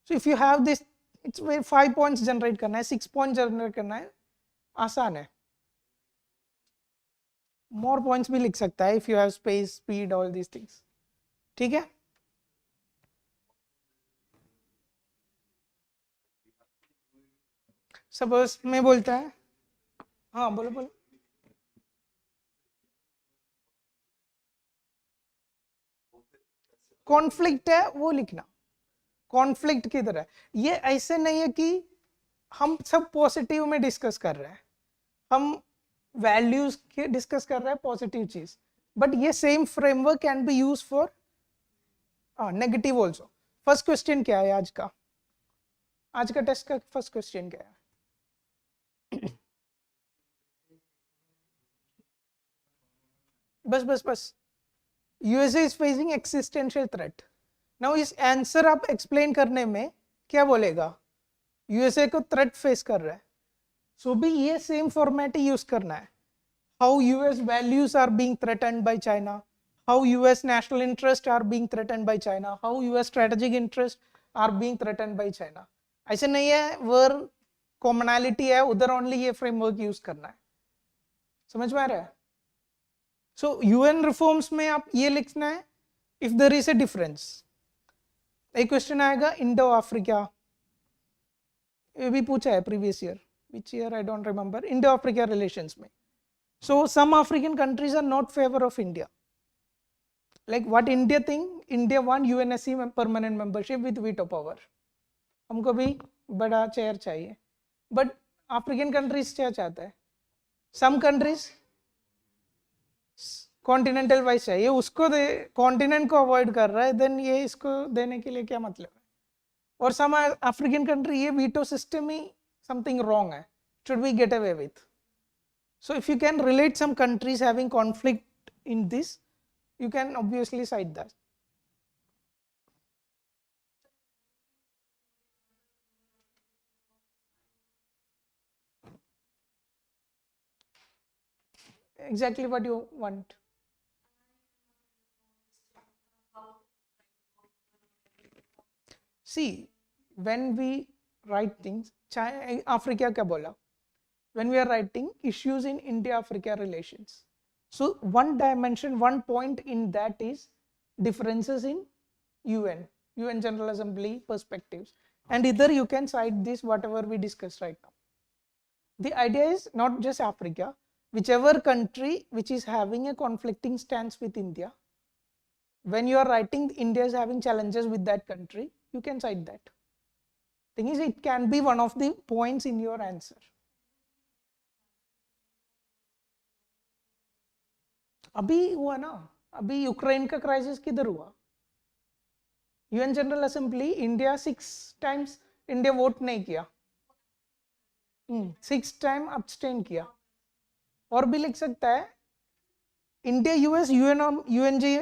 So if you have this, it's 5 points generate करना है, 6 point generate करना है, आसान है. मोर पॉइंट्स भी लिख सकता है if you have space, speed, all these things. ठीक है. सपोज मैं बोलता है, हाँ बोलो बोलो. कॉन्फ्लिक्ट है वो लिखना, कॉन्फ्लिक्ट किधर है. ये ऐसे नहीं है कि हम सब पॉजिटिव में डिस्कस कर रहे हैं, हम वैल्यूज के डिस्कस कर रहे हैं, पॉजिटिव चीज, बट ये same framework can be use for negative also. First question क्या है आज का? आज का टेस्ट का फर्स्ट क्वेश्चन क्या है? बस USA is facing existential threat. Now इस आंसर आप एक्सप्लेन करने में क्या बोलेगा? यूएसए को थ्रेट फेस कर रहा है, सो भी ये सेम फॉर्मेट ही यूज करना है. How US values are being threatened by China, how US national interest are being threatened by China, how US strategic interest are being threatened by China. ऐसे नहीं है वर कॉमनैलिटी है उधर ओनली ये framework use करना है. समझ में आ रहा है? सो यूएन रिफॉर्म्स में आप ये लिखना है, if there is a difference. एक क्वेश्चन आएगा इंडो अफ्रीका, ये भी पूछा है previous year, which year I don't remember, Indo Africa relations में. So some African countries are not favour of India, like what India think, India want UNSC permanent membership with veto power, हमको भी बड़ा chair चाहिए, but African countries क्या चाहता है? Some countries continental wise चाहिए, उसको दे, कॉन्टिनेंट को अवॉइड कर रहा है, देन ये इसको देने के लिए क्या मतलब है? और सम अफ्रीकन कंट्री ये वीटो सिस्टम ही समथिंग रॉन्ग है, should we get away with? So if you can relate some countries having conflict in this, you can obviously cite that. Exactly what you want. See, when we write things, Africa क्या बोला? When we are writing issues in India-Africa relations, so one dimension, one point in that is differences in UN General Assembly perspectives, and either you can cite this whatever we discussed right now. The idea is not just Africa, whichever country which is having a conflicting stance with India, when you are writing India is having challenges with that country, you can cite that. Thing is, it can be one of the points in your answer. अभी हुआ ना, अभी Ukraine का crisis किधर हुआ? UN general assembly, India 6 times India vote नहीं किया, 6 time abstain किया. और भी लिख सकता है, India US UNG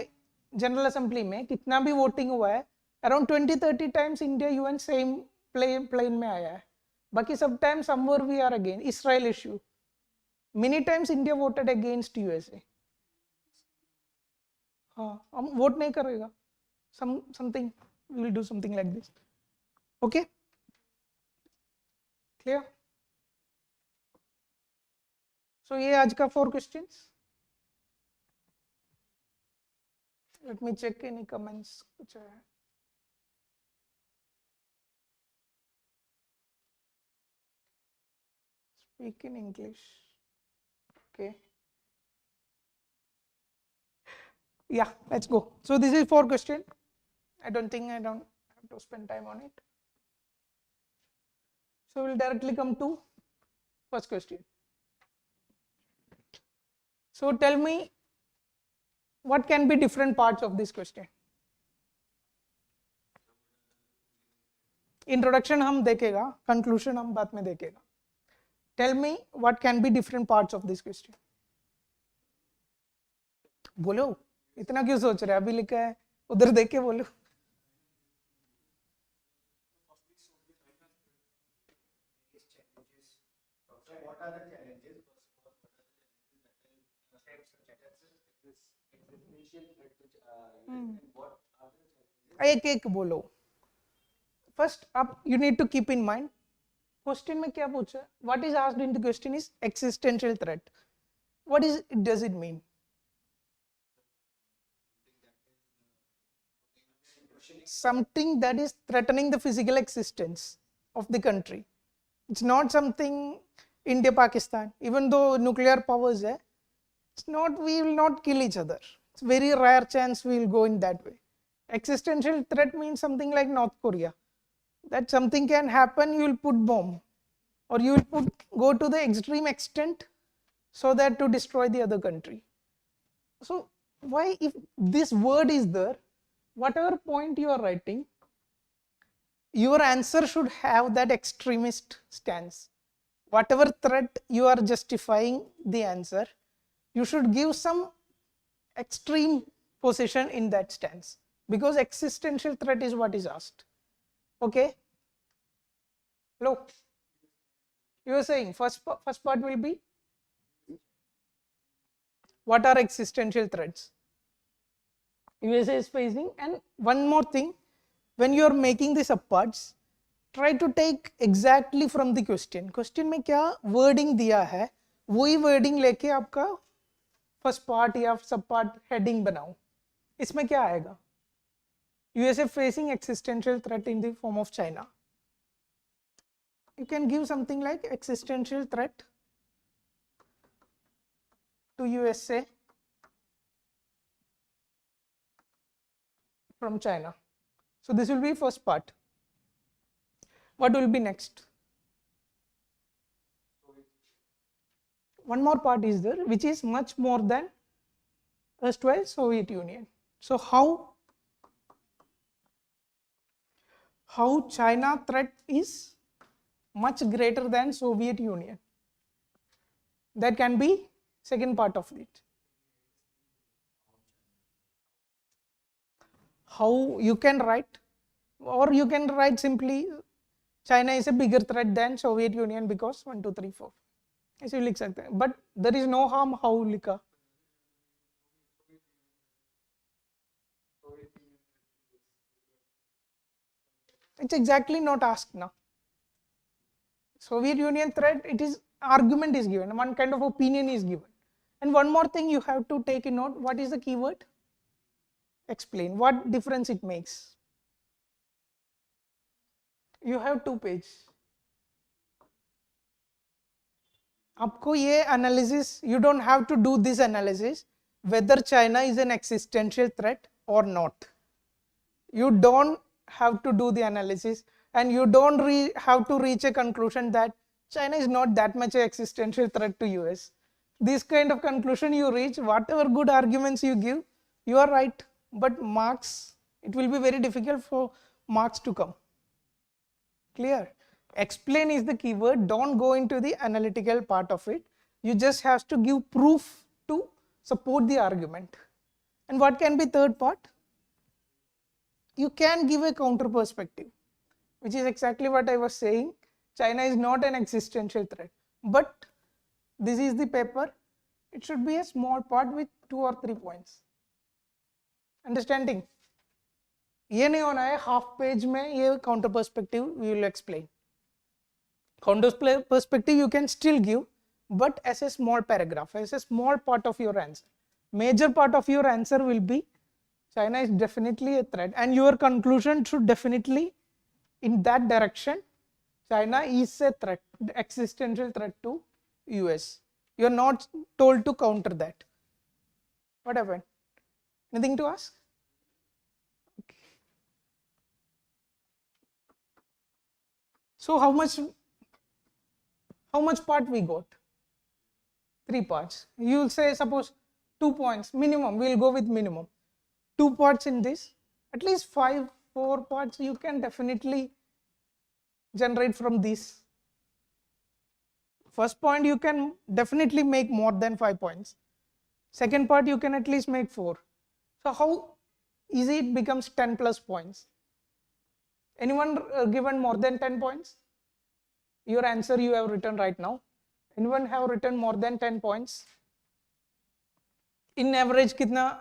general assembly में कितना भी वोटिंग हुआ है, around 20-30 times India UN same plane में आया है. बाकी सब time somewhere we are again. Israel issue, many times India voted against USA. हाँ, हम वोट नहीं करेगा. Something we will do something like this. Okay, clear? So ये आज का 4 questions. Let me check any comments कुछ है. Speak in English. Okay. Yeah, let's go. So this is 4 question. I don't have to spend time on it. So we'll directly come to first question. So tell me, what can be different parts of this question? Introduction हम देखेगा, conclusion हम बाद में देखेगा. Tell me what can be different parts of this question. बोलो, इतना क्यों सोच रहे हैं? अभी लिखा है, उधर देख के बोलो. What are the challenges? एक एक बोलो. First up, you need to keep in mind, question में क्या पूछा है? What is asked in the question is existential threat. What does it mean? Something that is threatening the physical existence of the country. It's not something India, Pakistan, even though nuclear powers है, it's not, we will not kill each other. It's very rare chance we will go in that way. Existential threat means something like North Korea. That something can happen, you will put bomb, or you will go to the extreme extent so that to destroy the other country. So why, if this word is there, whatever point you are writing, your answer should have that extremist stance. Whatever threat you are justifying the answer, you should give some extreme position in that stance, because existential threat is what is asked. Okay? Hello? You were saying first part will be, what are existential threats USA is facing. And one more thing, when you are making the subparts, try to take exactly from the question. Question में क्या wording दिया है, वही wording लेके आपका first part या सब part heading बनाओ. इसमें क्या आएगा? USA facing existential threat in the form of China. You can give something like existential threat to USA from China. So this will be first part. What will be next? One more part is there, which is much more than erstwhile Soviet Union. So how China threat is much greater than Soviet Union. That can be second part of it. How you can write, or you can write simply China is a bigger threat than Soviet Union because 1, 2, 3, 4. ऐसे लिख सकते हैं, but there is no harm how लिखा. It's exactly not asked now. Soviet Union threat, it is argument is given, one kind of opinion is given. And one more thing you have to take in note, what is the keyword? Explain what difference it makes. You have 2 pages. आपको ये analysis, you don't have to do this analysis whether China is an existential threat or not. You don't have to do the analysis, and you don't have to reach a conclusion that China is not that much an existential threat to US. This kind of conclusion you reach, whatever good arguments you give, you are right, but marks, it will be very difficult for marks to come. Clear? Explain is the keyword. Don't go into the analytical part of it. You just have to give proof to support the argument. And what can be third part? You can give a counter perspective, which is exactly what I was saying. China is not an existential threat, but this is the paper. It should be a small part with 2 or 3 points. Understanding? ये नहीं होना है half page में ये counter perspective we will explain. Counter perspective you can still give, but as a small paragraph, as a small part of your answer. Major part of your answer will be China is definitely a threat, and your conclusion should definitely in that direction. China is a threat, existential threat to US. You are not told to counter that. What happened? Anything to ask? Okay. So how much part we got? 3 parts. You will say suppose 2 points minimum. We will go with minimum. 2 parts in this. At least 4 parts you can definitely generate from this. First point you can definitely make more than 5 points. Second part you can at least make 4. So how easy it becomes 10 plus points? Anyone given more than 10 points? Your answer you have written right now. Anyone have written more than 10 points? In average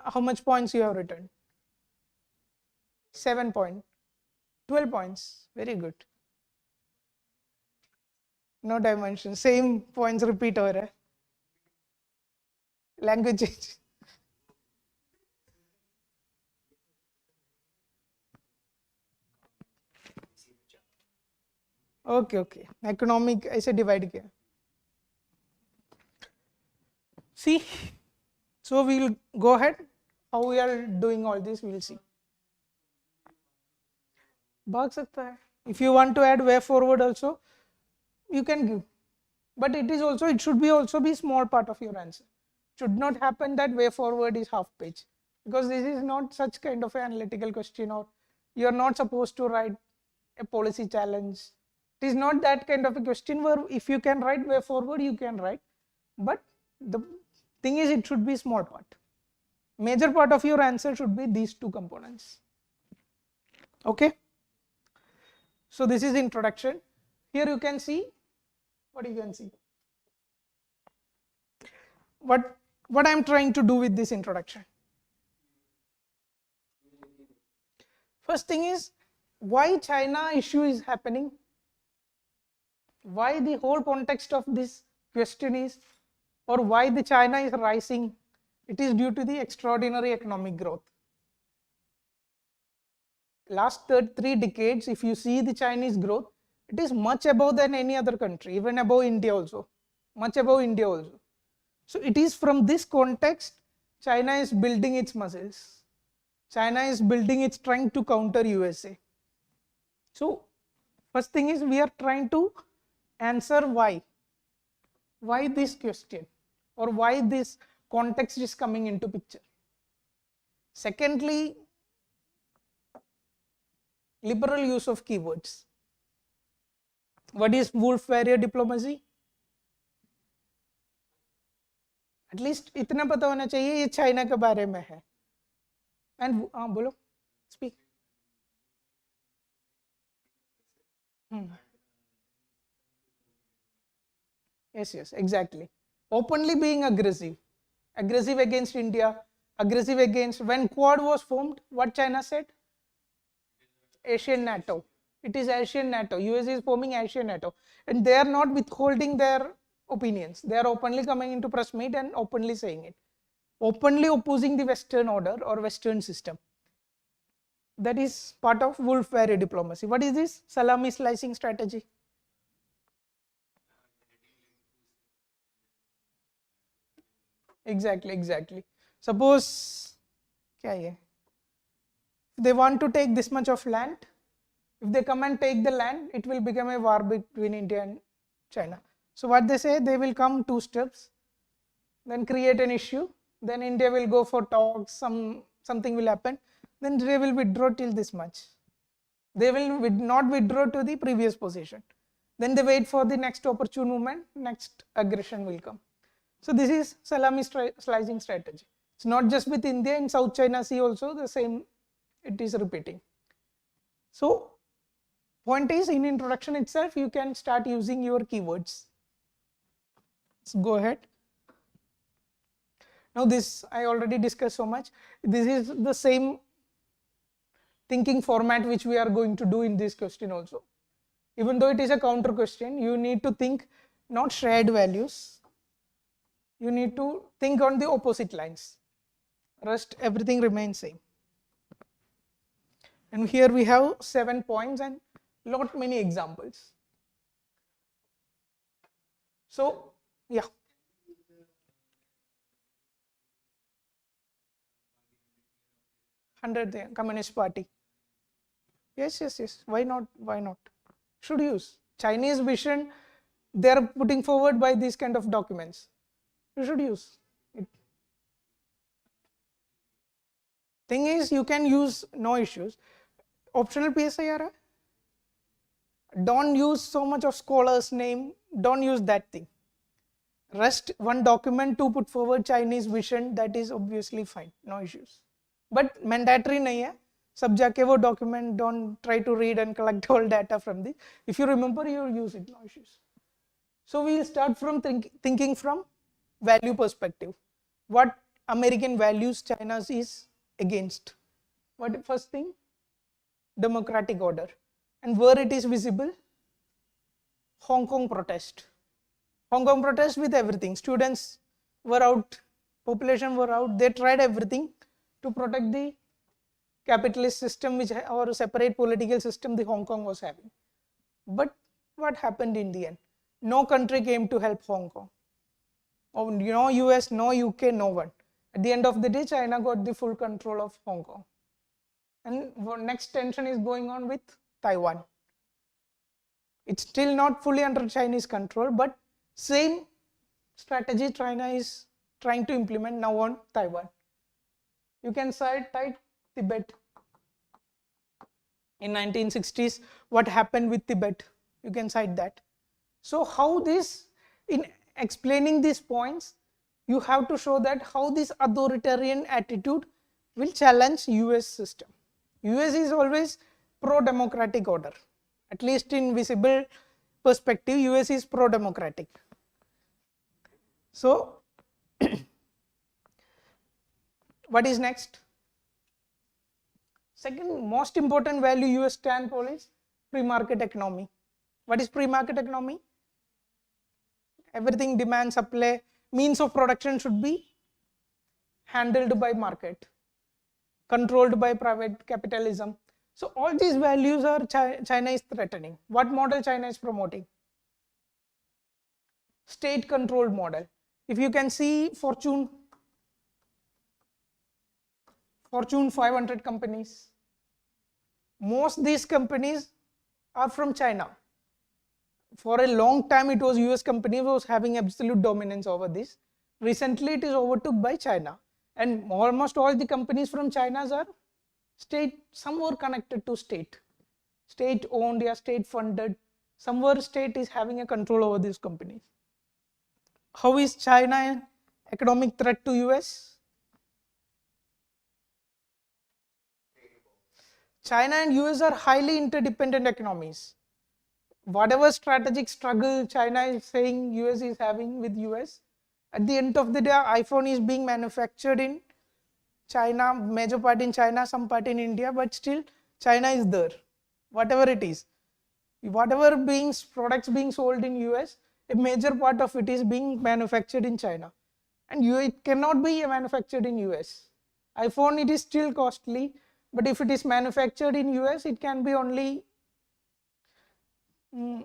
how much points you have written? 7 points. 12 points. Very good. No dimension. Same points repeat over hai. Language change. Okay. Economic ऐसे divide किया. See, so we will go ahead. How we are doing all this, we will see. भाग सकता है. If you want to add way forward also, you can give. But it should also be small part of your answer. It should not happen that way forward is half page, because this is not such kind of an analytical question, or you are not supposed to write a policy challenge. It is not that kind of a question where if you can write way forward, you can write. But the thing is, it should be small part. Major part of your answer should be these 2 components. Okay. So this is introduction. Here you can see what you can see. What I am trying to do with this introduction. First thing is why China issue is happening. Why the whole context of this question is, or why the China is rising. It is due to the extraordinary economic growth. Last 3 decades, if you see the Chinese growth, it is much above than any other country, even above India also, much above India also. So it is from this context, China is building its muscles. China is building its strength to counter USA. So first thing is we are trying to answer why this question, or why this context is coming into picture. Secondly, liberal use of keywords. What is wolf warrior diplomacy? At least इतना पता होना चाहिए ये China के बारे में है. And बोलो, speak. Yes, exactly. Openly being aggressive against India, aggressive against, when Quad was formed, what China said? Asian NATO. It is Asian NATO. US is forming Asian NATO, and they are not withholding their opinions. They are openly coming into press meet and openly saying it, openly opposing the Western order or Western system. That is part of wolf warrior diplomacy. What is this? Salami slicing strategy. Exactly. Suppose they want to take this much of land. If they come and take the land, it will become a war between India and China. So what they say, they will come 2 steps, then create an issue, then India will go for talks, something will happen, then they will withdraw till this much. They will not withdraw to the previous position. Then they wait for the next opportune moment, next aggression will come. So this is salami slicing strategy. It's not just with India, in South China Sea also the same, it is repeating. So point is, in introduction itself you can start using your keywords. Let's go ahead. Now this I already discussed so much. This is the same thinking format which we are going to do in this question also. Even though it is a counter question, you need to think not shared values, you need to think on the opposite lines. Rest everything remains same. And here we have 7 points and lot many examples. So yeah. Communist Party. Yes. Why not? Why not? Should use. Chinese vision they are putting forward by these kind of documents. You should use it. Thing is, you can use, no issues. Optional PSI, don't use so much of scholar's name, don't use that thing. Rest one document to put forward Chinese vision, that is obviously fine, no issues. But mandatory nahi hai. Sab jaake wo document, don't try to read and collect all data from this. If you remember, you use it, no issues. So we will start from thinking from value perspective. What American values China is against? What first thing? Democratic order. And where it is visible? Hong Kong protest. Hong Kong protest with everything. Students were out, population were out, they tried everything to protect the capitalist system which or separate political system the Hong Kong was having. But what happened in the end? No country came to help Hong Kong. Oh, no US, no UK, no one. At the end of the day, China got the full control of Hong Kong. And next tension is going on with Taiwan. It's still not fully under Chinese control, but same strategy China is trying to implement now on Taiwan. You can cite Tibet. In 1960s, what happened with Tibet? You can cite that. So how this, in explaining these points, you have to show that how this authoritarian attitude will challenge US system. US is always pro-democratic order. At least in visible perspective, US is pro-democratic. So, what is next? Second most important value US stand for is free market economy. What is free market economy? Everything demand, supply, means of production should be handled by market, controlled by private capitalism. So all these values are China is threatening. What model China is promoting? State controlled model. If you can see Fortune 500 companies, most these companies are from China. For a long time it was US company was having absolute dominance over this. Recently it is overtook by China, and almost all the companies from China are state, some were connected to state owned or state funded, somewhere state is having a control over these companies. How is China an economic threat to US? China and US are highly interdependent economies. Whatever strategic struggle China is saying US is having with US, at the end of the day iPhone is being manufactured in China, major part in China, some part in India, but still China is there. Whatever it is, whatever products being sold in US, a major part of it is being manufactured in China, and it cannot be manufactured in US. iPhone, it is still costly, but if it is manufactured in US, it can be only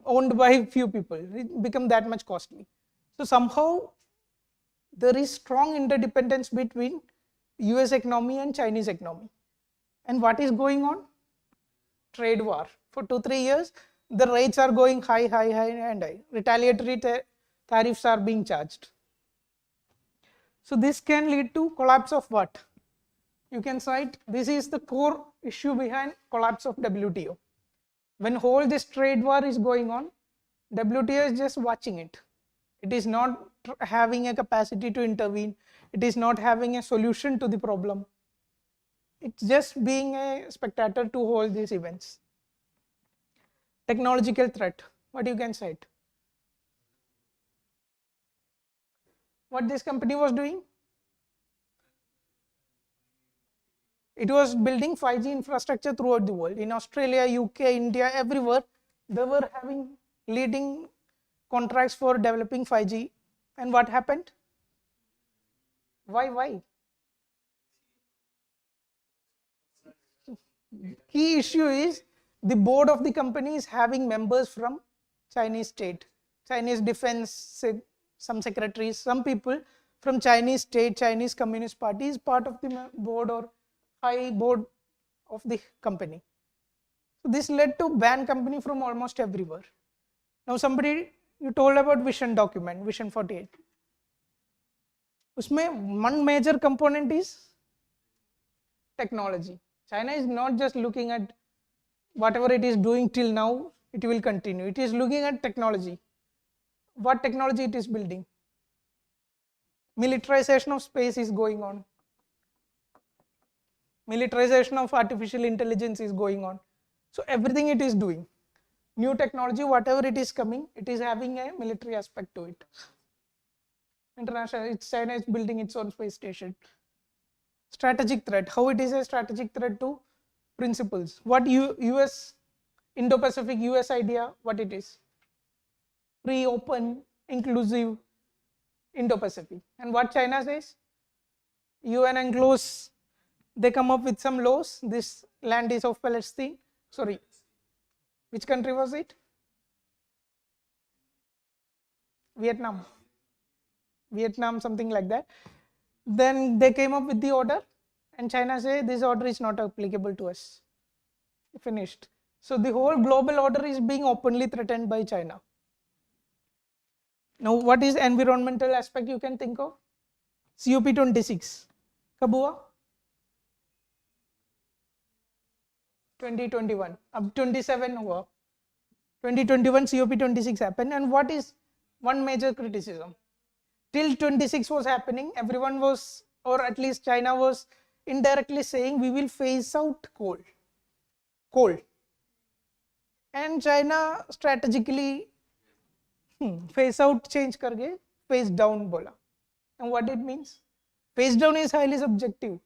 owned by few people. It become that much costly. So somehow there is strong interdependence between US economy and Chinese economy. And what is going on? Trade war. For 2-3 years, the rates are going high and high. Retaliatory tariffs are being charged. So this can lead to collapse of what? You can cite, this is the core issue behind collapse of WTO. When whole this trade war is going on, WTO is just watching it. It is not having a capacity to intervene. It is not having a solution to the problem. It's just being a spectator to hold these events. Technological threat. What you can cite? What this company was doing? It was building 5G infrastructure throughout the world. In Australia, UK, India, everywhere, they were having leading contracts for developing 5G. And what happened? Why? Key issue is the board of the company is having members from Chinese state, Chinese defense, some secretaries, some people from Chinese state, Chinese Communist Party is part of the board or high board of the company. So this led to ban company from almost everywhere. Now somebody, you told about vision document, Vision 48. Usme one major component is technology. China is not just looking at whatever it is doing till now, it will continue. It is looking at technology. What technology it is building? Militarization of space is going on. Militarization of artificial intelligence is going on. So everything it is doing. New technology, whatever it is coming, it is having a military aspect to it. International, China is building its own space station. Strategic threat. How it is a strategic threat to principles? What US, Indo-Pacific US idea, what it is? Free, open, inclusive Indo-Pacific. And what China says? UN UNCLOS, they come up with some laws. This land is of Palestine. Sorry, which country was it? Vietnam, something like that. Then they came up with the order and China say this order is not applicable to us. Finished. So the whole global order is being openly threatened by China. Now what is environmental aspect you can think of? COP26. कब हुआ? 2021. अब 27 हुआ. 2021 COP26 happened, and what is one major criticism? Till 26 was happening, everyone was, or at least China was indirectly saying we will phase out coal. And China strategically phase out change करके phase down बोला. And what it means? Phase down is highly subjective.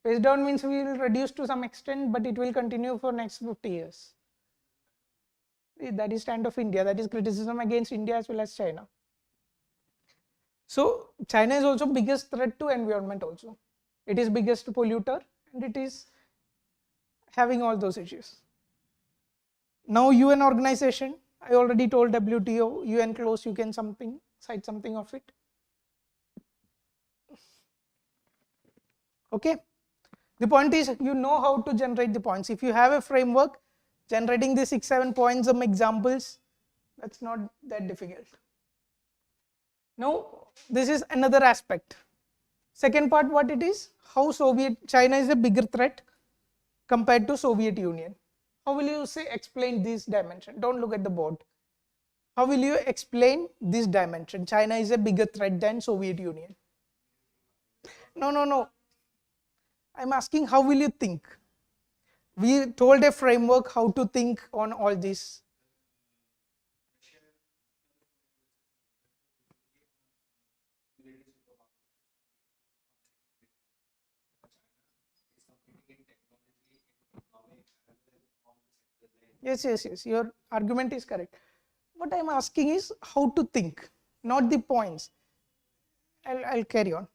Phase down means we will reduce to some extent, but it will continue for next 50 years. That is stand of India. That is criticism against India as well as China. So China is also biggest threat to environment also. It is biggest polluter and it is having all those issues. Now UN organization, I already told WTO, UNCLOS, you can cite something of it. Okay. The point is you know how to generate the points. If you have a framework, generating the 6-7 points, some examples, that's not that difficult. Now this is another aspect. Second part, what it is? How China is a bigger threat compared to Soviet Union. How will you explain this dimension? Don't look at the board. How will you explain this dimension? China is a bigger threat than Soviet Union. No. I'm asking how will you think? We told a framework how to think on all this. Yes, your argument is correct. What I'm asking is how to think, not the points. I'll carry on.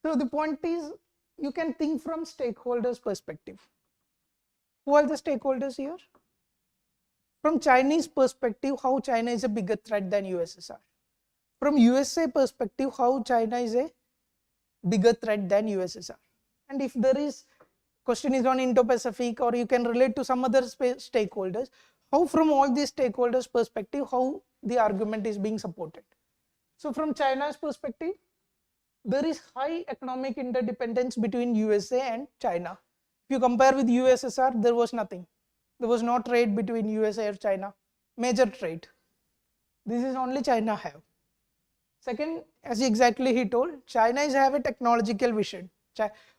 So the point is you can think from stakeholders' perspective. Who are the stakeholders here? From Chinese perspective, how China is a bigger threat than USSR. From USA perspective, how China is a bigger threat than USSR. And if there is question is on Indo-Pacific, or you can relate to some other stakeholders, how from all these stakeholders perspective, how the argument is being supported. So from China's perspective, there is high economic interdependence between USA and China. If you compare with USSR, there was nothing. There was no trade between USA or China, major trade. This is only China have. Second, as exactly he told, China is have a technological vision.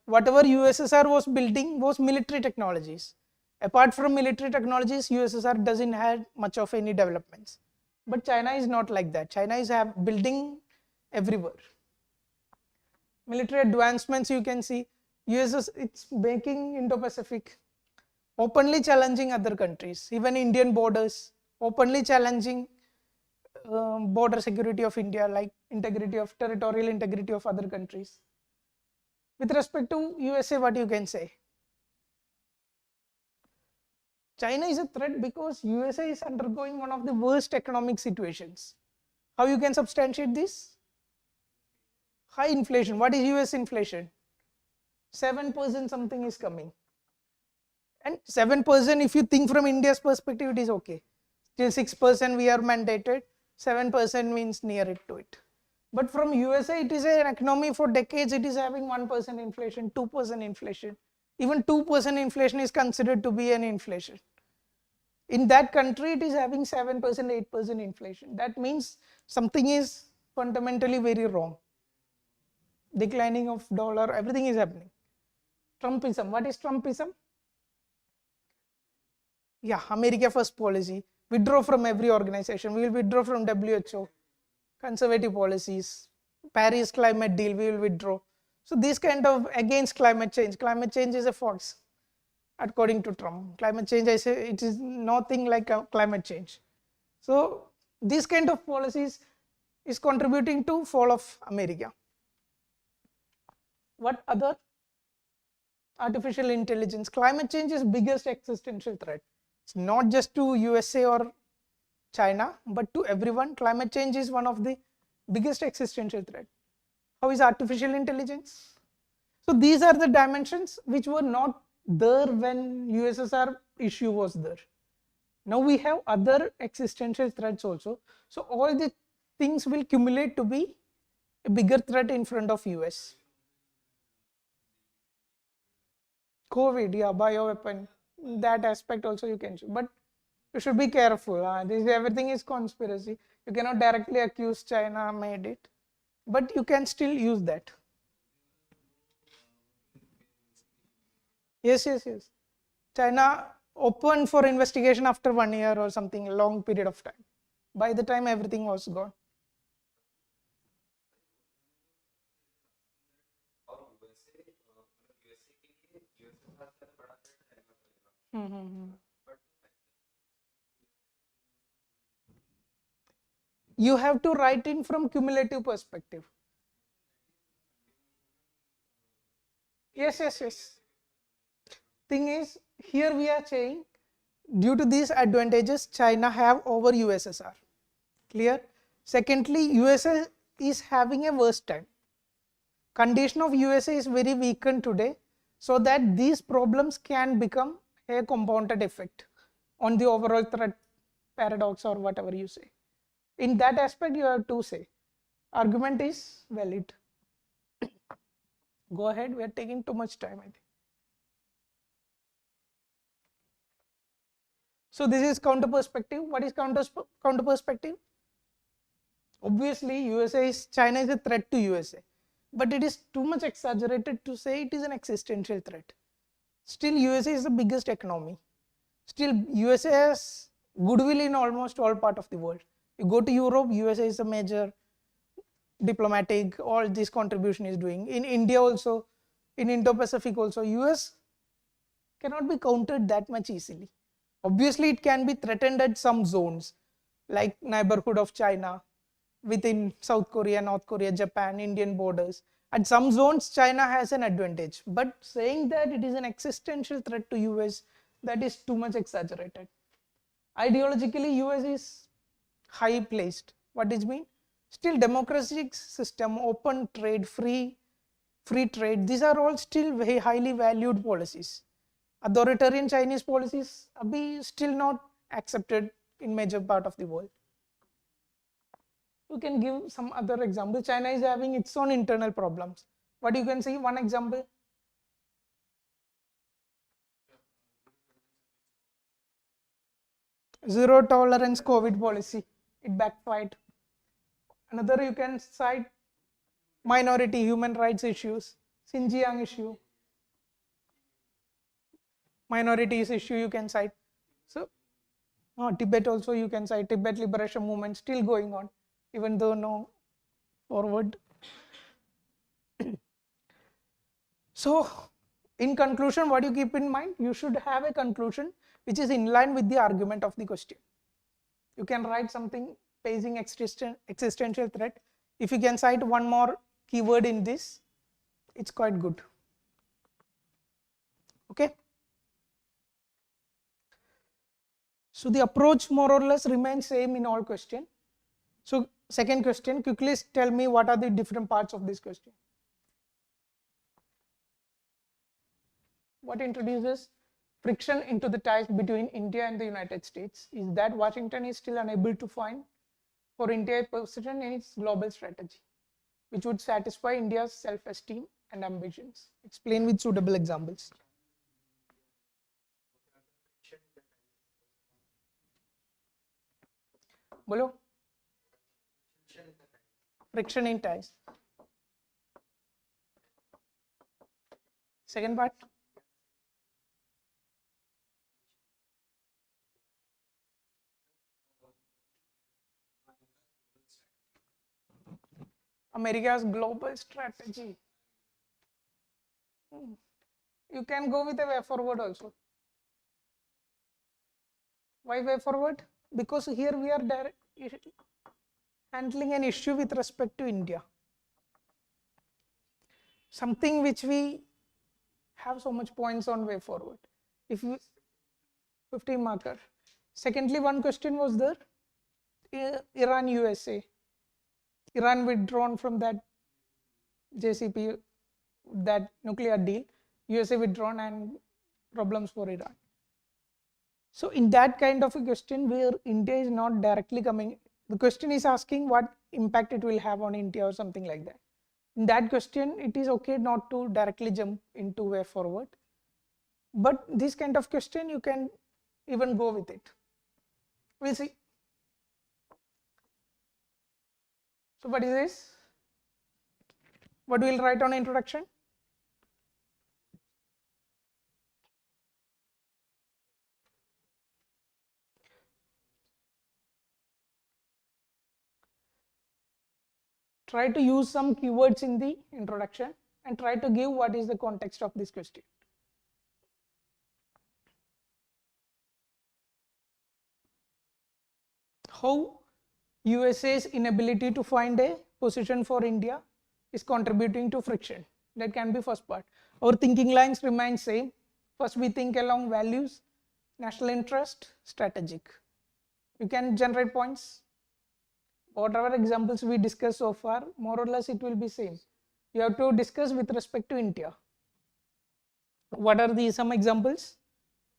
Whatever USSR was building was military technologies. Apart from military technologies, USSR doesn't have much of any developments. But China is not like that. China is building everywhere. Military advancements you can see. USS it's making Indo-Pacific, openly challenging other countries, even Indian borders, openly challenging border security of India, like integrity of territorial integrity of other countries. With respect to USA, what you can say? China is a threat because USA is undergoing one of the worst economic situations. How you can substantiate this? High inflation. What is US inflation? 7% something is coming. And 7%, if you think from India's perspective, it is okay. Till 6% we are mandated, 7% means near it to it. But from USA, it is an economy for decades, it is having 1% inflation, 2% inflation. Even 2% inflation is considered to be an inflation. In that country, it is having 7%, 8% inflation. That means something is fundamentally very wrong. Declining of dollar, everything is happening. Trumpism. What is Trumpism? Yeah, America first policy. Withdraw from every organization. We will withdraw from WHO. Conservative policies. Paris climate deal, we will withdraw. So this kind of against climate change. Climate change is a fox, according to Trump. Climate change, I say, it is nothing like a climate change. So this kind of policies is contributing to fall of America. What other? Artificial intelligence. Climate change is biggest existential threat. It's not just to USA or China, but to everyone. Climate change is one of the biggest existential threat. How is artificial intelligence? So these are the dimensions which were not there when USSR issue was there. Now we have other existential threats also. So all the things will accumulate to be a bigger threat in front of US. COVID, yeah, bioweapon, that aspect also you can, but you should be careful. Everything is conspiracy. You cannot directly accuse China made it, but you can still use that. Yes, yes, yes. China opened for investigation after 1 year or something, a long period of time. By the time everything was gone. You have to write in from cumulative perspective. Yes, yes, yes. Thing is, here we are saying, due to these advantages, China have over USSR. Clear? Secondly, USA is having a worse time. Condition of USA is very weakened today, so that these problems can become a compounded effect on the overall threat paradox or whatever you say. In that aspect, you have to say, argument is valid. Go ahead, we are taking too much time, I think. So this is counter perspective. What is counter perspective? Obviously, China is a threat to USA, but it is too much exaggerated to say it is an existential threat. Still, USA is the biggest economy. Still, USA has goodwill in almost all part of the world. You go to Europe, USA is a major diplomatic, all this contribution is doing. In India also, in Indo-Pacific also, US cannot be countered that much easily. Obviously, it can be threatened at some zones, like neighborhood of China, within South Korea, North Korea, Japan, Indian borders. At some zones, China has an advantage. But saying that it is an existential threat to US, that is too much exaggerated. Ideologically, US is high placed. What does it mean? Still democratic system, open trade, free trade, these are all still very highly valued policies. Authoritarian Chinese policies are still not accepted in major part of the world. You can give some other example. China is having its own internal problems. What you can see, one example. Zero tolerance COVID policy, it backfired. Another you can cite minority human rights issues, Xinjiang issue, minorities issue you can cite. So Tibet also you can cite, Tibet liberation movement still going on, even though no forward. So in conclusion, what you keep in mind, you should have a conclusion which is in line with the argument of the question. You can write something facing existential threat. If you can cite one more keyword in this, it's quite good. Okay. So the approach more or less remains same in all questions. So second question, quickly tell me what are the different parts of this question. What introduces friction into the ties between India and the United States is that Washington is still unable to find for India's position in its global strategy, which would satisfy India's self-esteem and ambitions. Explain with suitable examples. Bolo? Friction in ties. Second part. America's global strategy. You can go with a way forward also. Why way forward? Because here we are handling an issue with respect to India. Something which we have so much points on way forward. If we 50 marker. Secondly, one question was there. Iran USA. Iran withdrawn from that JCP, that nuclear deal. USA withdrawn and problems for Iran. So in that kind of a question where India is not directly coming, the question is asking what impact it will have on India or something like that. In that question, it is okay not to directly jump into way forward. But this kind of question, you can even go with it. We'll see. So what is this? What we'll write on introduction? Try to use some keywords in the introduction and try to give what is the context of this question. How USA's inability to find a position for India is contributing to friction. That can be first part. Our thinking lines remain same. First we think along values, national interest, strategic. You can generate points. Whatever examples we discussed so far, more or less it will be same. You have to discuss with respect to India. What are the some examples?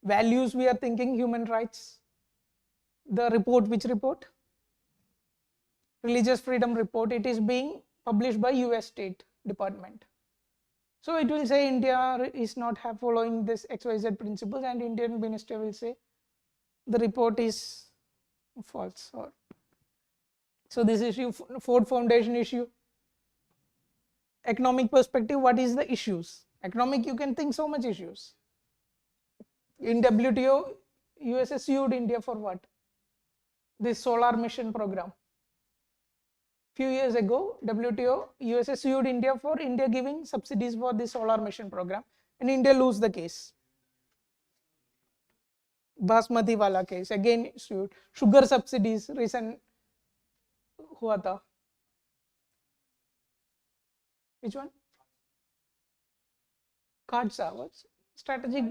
Values we are thinking human rights. The report, which report? Religious freedom report. It is being published by US State Department. So it will say India is not following this XYZ principles, and Indian minister will say the report is false. Or so this issue, Ford Foundation issue. Economic perspective, what is the issues? Economic, you can think so much issues. In WTO, USA sued India for what? This solar mission program. Few years ago, WTO, USA sued India for India giving subsidies for the solar mission program, and India lose the case. Basmati wala case, again sued. Sugar subsidies, recent हुआ था. Which one? Khatsa, what's strategic?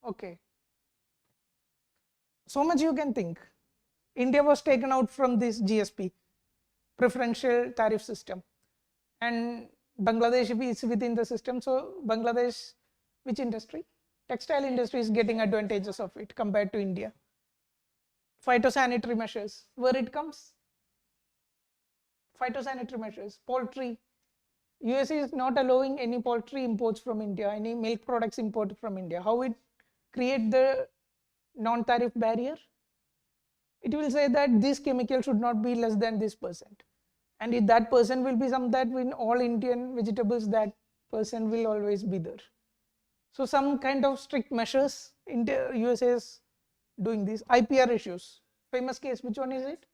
Okay. So much you can think. India was taken out from this GSP, preferential tariff system, and Bangladesh is within the system. So Bangladesh, which industry? Textile industry is getting advantages of it compared to India. Phytosanitary measures, where it comes? Phytosanitary measures, poultry. USA is not allowing any poultry imports from India, any milk products imported from India. How it create the non-tariff barrier? it will say that this chemical should not be less than this percent. And if that person will be some that in all Indian vegetables, that person will always be there. So some kind of strict measures, India, USA is doing this. IPR issues, famous case, which one is it?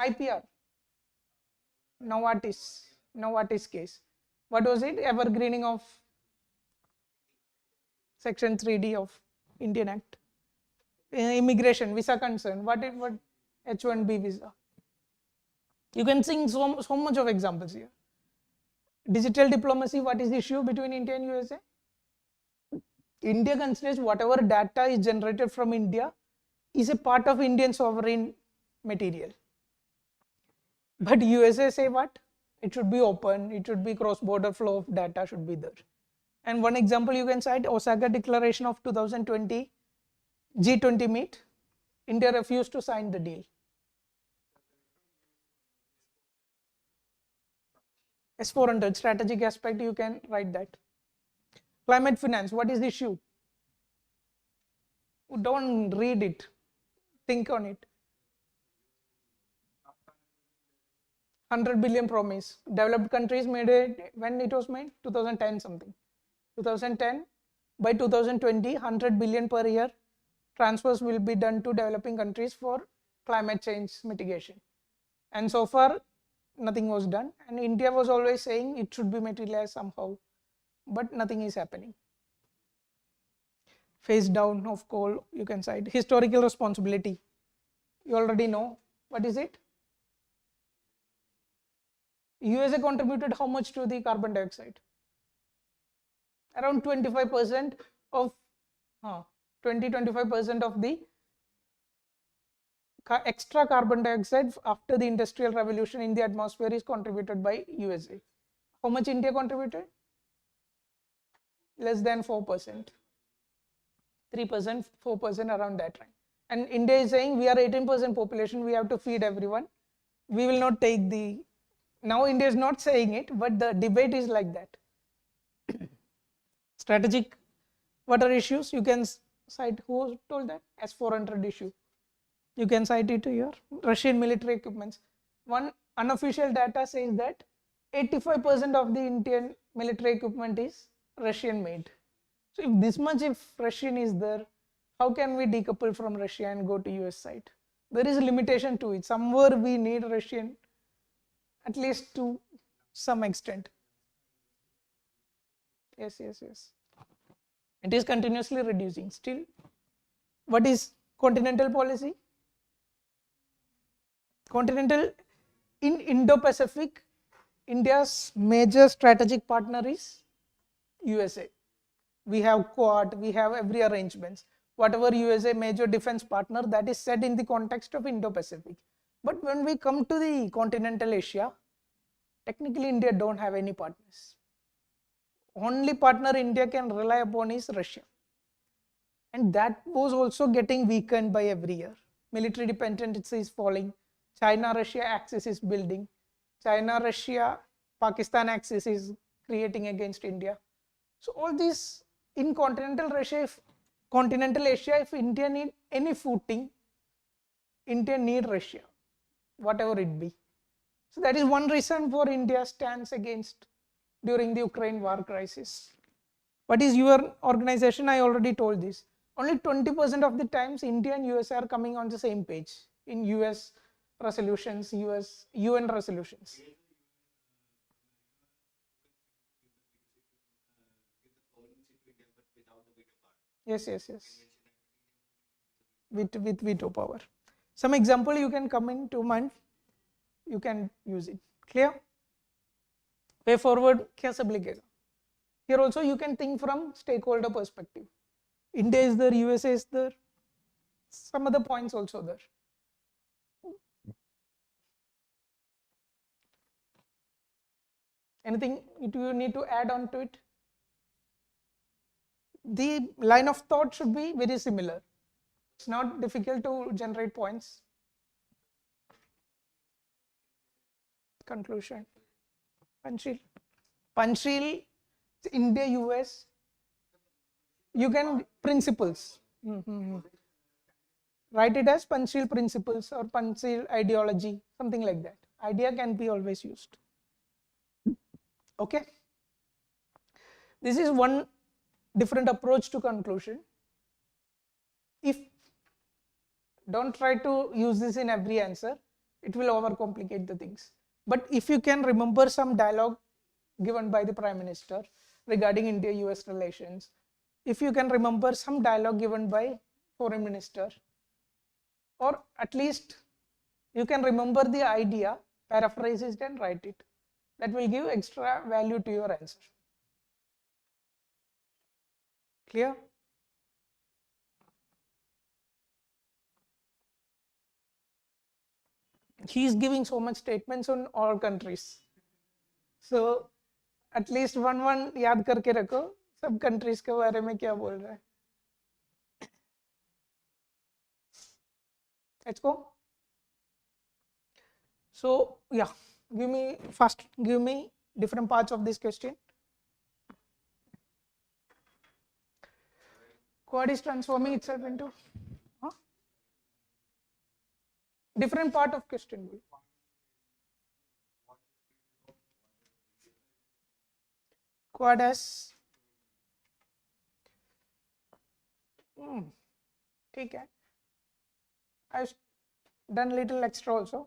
IPR, Novartis case. What was it? Evergreening of Section 3D of Indian Act. Immigration, visa concern, what H1B visa. You can sing so much of examples here. Digital diplomacy, what is the issue between India and USA? India considers whatever data is generated from India is a part of Indian sovereign material. But USA say what? It should be open, it should be cross-border flow of data should be there. And one example you can cite, Osaka Declaration of 2020, G20 meet, India refused to sign the deal. S400, strategic aspect, you can write that. Climate finance, what is the issue? Don't read it, think on it. 100 billion promise. Developed countries made it, when it was made? 2010 something. 2010, by 2020, 100 billion per year transfers will be done to developing countries for climate change mitigation. And so far, nothing was done. And India was always saying it should be materialized somehow, but nothing is happening. Phase down of coal, you can cite. Historical responsibility, you already know. What is it? USA contributed how much to the carbon dioxide? Around 25% of 20-25% of the extra carbon dioxide after the industrial revolution in the atmosphere is contributed by USA. How much India contributed? Less than 4%, 3%, 4%, around that range. And India is saying we are 18% population, we have to feed everyone. We will not take the, now India is not saying it, but the debate is like that. Strategic water issues, you can cite, who told that? S400 issue. You can cite it here. Russian military equipments. One unofficial data says that 85% of the Indian military equipment is Russian made. So if this much, if Russian is there, how can we decouple from Russia and go to US side? There is a limitation to it. Somewhere we need Russian, at least to some extent. Yes. It is continuously reducing still. What is continental policy? Continental, in Indo-Pacific, India's major strategic partner is USA. We have Quad, we have every arrangements. Whatever USA major defense partner, that is set in the context of Indo-Pacific. But when we come to the continental Asia, technically India don't have any partners. Only partner India can rely upon is Russia. And that was also getting weakened by every year. Military dependency is falling. China-Russia axis is building. China-Russia-Pakistan axis is creating against India. So all these in continental Asia, if India need any footing, India need Russia, whatever it be. So that is one reason for India stands against during the Ukraine war crisis. What is your organization? I already told this. Only 20% of the times India and US are coming on the same page in US resolutions, US UN resolutions. Yes. With veto power. Some example you can come into mind, you can use it. Clear? Way forward, कैसे मिलेगा? Here also you can think from stakeholder perspective. India is there, USA is there, some other points also there. Anything you need to add on to it? The line of thought should be very similar. It's not difficult to generate points. Conclusion. Panchil, India, US. You can principles. write it as Panchsheel principles or Panchsheel ideology, something like that. Idea can be always used. Okay. This is one different approach to conclusion. If don't try to use this in every answer, it will overcomplicate the things. But if you can remember some dialogue given by the Prime Minister regarding India-US relations, if you can remember some dialogue given by Foreign Minister, or at least you can remember the idea, paraphrase it and write it. That will give extra value to your answer. Clear? He is giving so much statements on all countries. So at least one याद करके रखो सब countries के बारे में क्या बोल रहा है. Let's go. So yeah, give me different parts of this question. Quad is transforming itself into different part of question. Quad has ठीक है. I've done little extra also.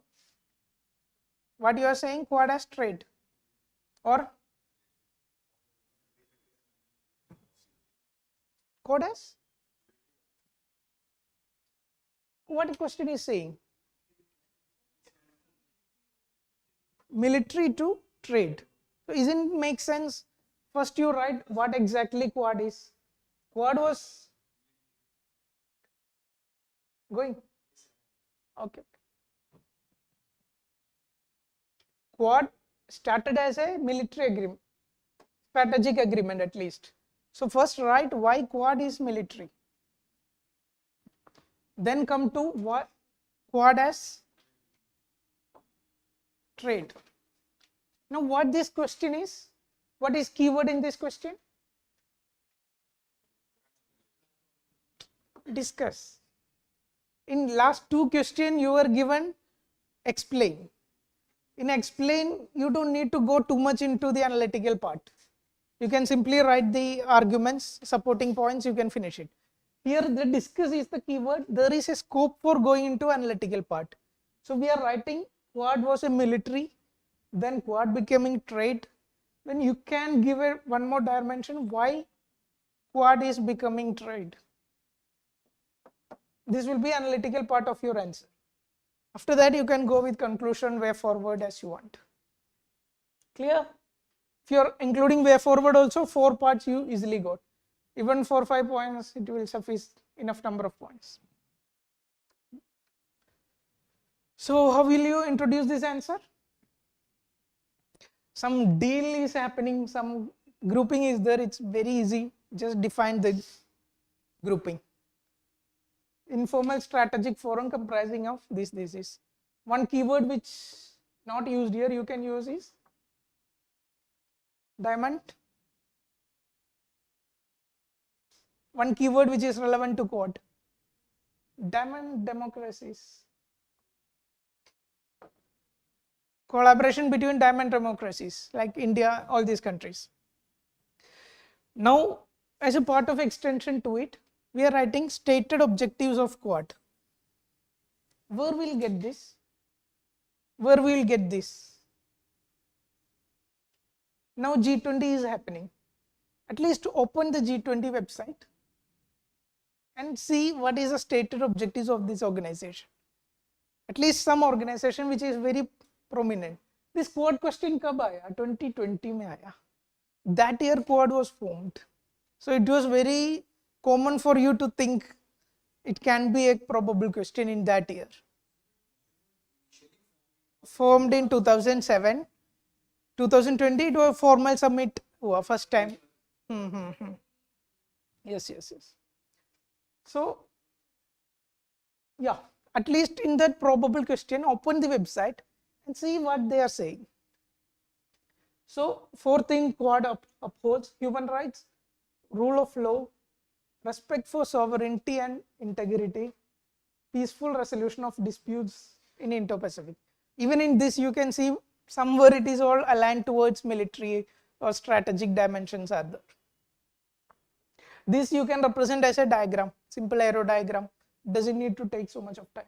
What you are saying, quad as trade or quad as? What question is saying? Military to trade. So isn't it make sense? First you write what exactly quad is. Quad was going. Okay. Quad started as a military agreement, strategic agreement at least. So first write why quad is military. Then come to what quad as trade. Now what this question is? What is keyword in this question? Discuss. In last two questions you were given explain. In explain you don't need to go too much into the analytical part. You can simply write the arguments, supporting points, you can finish it. Here the discuss is the keyword. There is a scope for going into analytical part. So we are writing quad was a military, then quad becoming trade. Then you can give one more dimension why quad is becoming trade. This will be analytical part of your answer. After that you can go with conclusion, way forward as you want. Clear? If you are including way forward also, 4 parts you easily got. Even 4-5 points it will suffice enough number of points. So how will you introduce this answer? Some deal is happening, some grouping is there, it's very easy. Just define the grouping. Informal strategic forum comprising of this is. One keyword which not used here you can use is diamond. One keyword which is relevant to quad. Diamond democracies. Collaboration between diamond democracies like India, all these countries. Now, as a part of extension to it, we are writing stated objectives of quad. Where we will get this? Where we will get this? Now G20 is happening. At least open the G20 website and see what is the stated objectives of this organization. At least some organization which is very prominent. This quad question कब आया? 2020 में आया. That year quad was formed. So it was very common for you to think it can be a probable question in that year. Formed in 2007. 2020 it was formal summit हुआ first time. Yes. So yeah, at least in that probable question, open the website and see what they are saying. So 4th thing quad upholds human rights, rule of law, respect for sovereignty and integrity, peaceful resolution of disputes in Indo-Pacific. Even in this, you can see somewhere it is all aligned towards military or strategic dimensions are there. This you can represent as a diagram, simple arrow diagram. Doesn't need to take so much of time.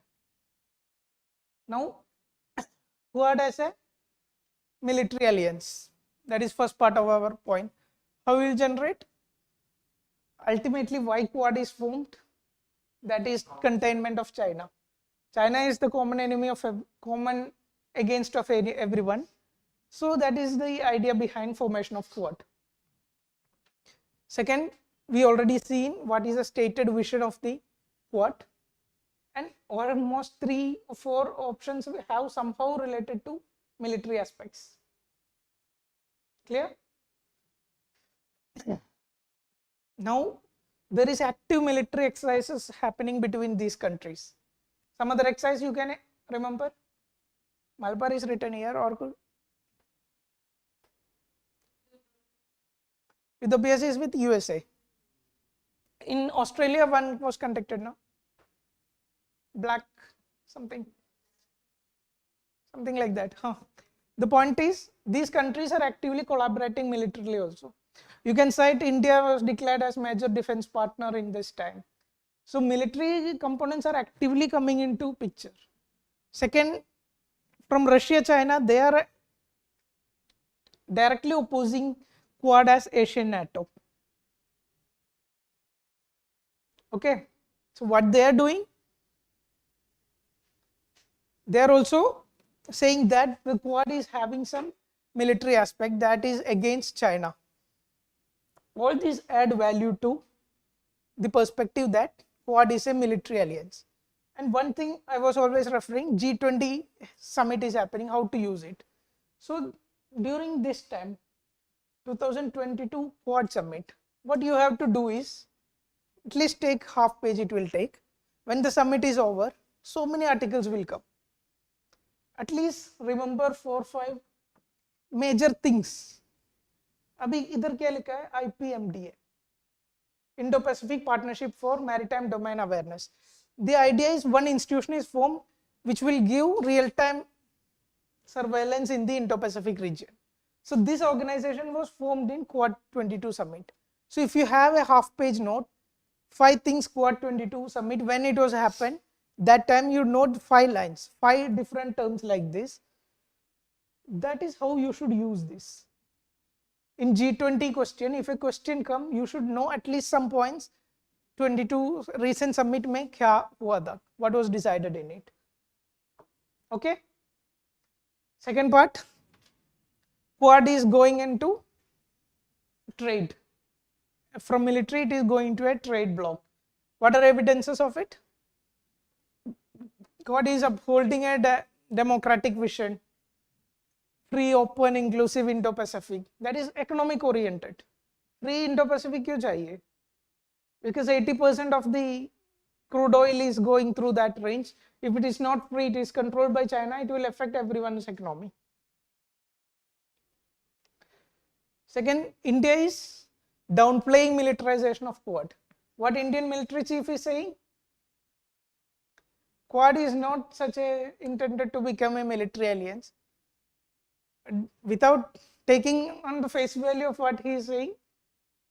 Now, Quad as a military alliance. That is first part of our point. How we will generate? Ultimately, why Quad is formed? That is containment of China. China is the common enemy of common against of everyone. So that is the idea behind formation of Quad. Second, we already seen what is the stated vision of the Quad, and almost 3 or 4 options have somehow related to military aspects. Clear? Now, there is active military exercises happening between these countries. Some other exercise you can remember? Malabar is written here, or UPSC is with USA. In Australia, one was conducted, no? Black something like that. The point is, these countries are actively collaborating militarily also. You can cite India was declared as major defense partner in this time. So military components are actively coming into picture. Second, from Russia, China, they are directly opposing Quad as Asian NATO. Okay, so what they are doing? They are also saying that the Quad is having some military aspect that is against China. All these add value to the perspective that Quad is a military alliance. And one thing I was always referring, G20 summit is happening, how to use it. So during this time, 2022 Quad summit, what you have to do is, at least take half page it will take. When the summit is over, so many articles will come. At least remember 4 or 5 major things. अभी इधर क्या लिखा है? IPMDA, Indo-Pacific Partnership for Maritime Domain Awareness. The idea is one institution is formed which will give real-time surveillance in the Indo-Pacific region. So this organization was formed in Quad 22 summit. So if you have a half-page note, 5 things Quad 22 summit, when it was happened, that time you note 5 lines, 5 different terms like this. That is how you should use this. In G20 question, if a question come, you should know at least some points. 22 recent summit में क्या हुआ था, what was decided in it. Okay. Second part, Quad is going into trade. From military, it is going to a trade bloc. What are evidences of it? Quad is upholding a democratic vision, free, open, inclusive Indo-Pacific. That is economic oriented. Free Indo-Pacific क्यों चाहिए? Because 80% of the crude oil is going through that range. If it is not free, it is controlled by China, it will affect everyone's economy. Second, India is downplaying militarization of Quad. What Indian military chief is saying? Quad is not such a intended to become a military alliance. Without taking on the face value of what he is saying,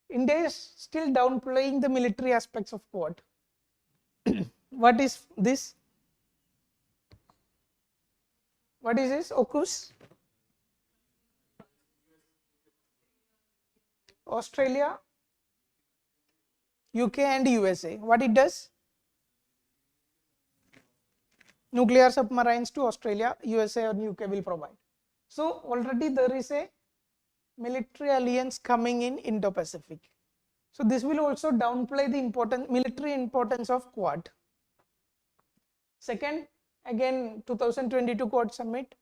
India is still downplaying the military aspects of Quad. What is this? What is this? AUKUS? Australia, UK and USA. What it does? Nuclear submarines to Australia, USA or UK will provide. So already there is a military alliance coming in Indo-Pacific. So this will also downplay the military importance of Quad. Second, again 2022 Quad summit.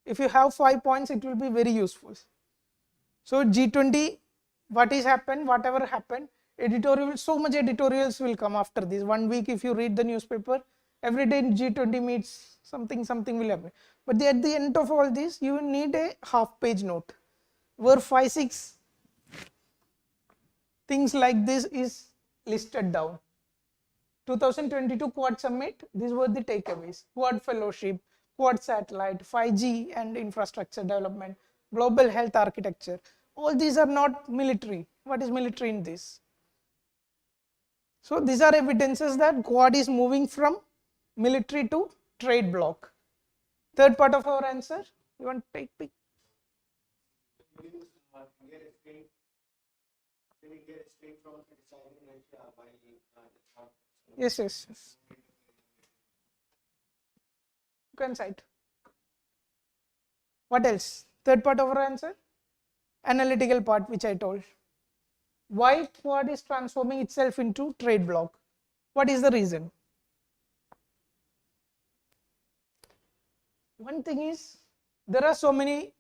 If you have 5 points, it will be very useful. So G20, what is happened, whatever happened, editorial, so much editorials will come after this. 1 week if you read the newspaper, every day G20 meets, something will happen. But at the end of all this, you need a half-page note where 5-6 things like this is listed down. 2022 Quad Summit, these were the takeaways: Quad Fellowship, Quad Satellite, 5G and infrastructure development, global health architecture. All these are not military. What is military in this? So these are evidences that Quad is moving from military to trade bloc. Third part of our answer, you want to take pick? India restrained from criticizing Russia by the Trump. Yes. You can cite. What else? Third part of our answer, analytical part, which I told. Why Quad is transforming itself into trade bloc? What is the reason? One thing is, there are so many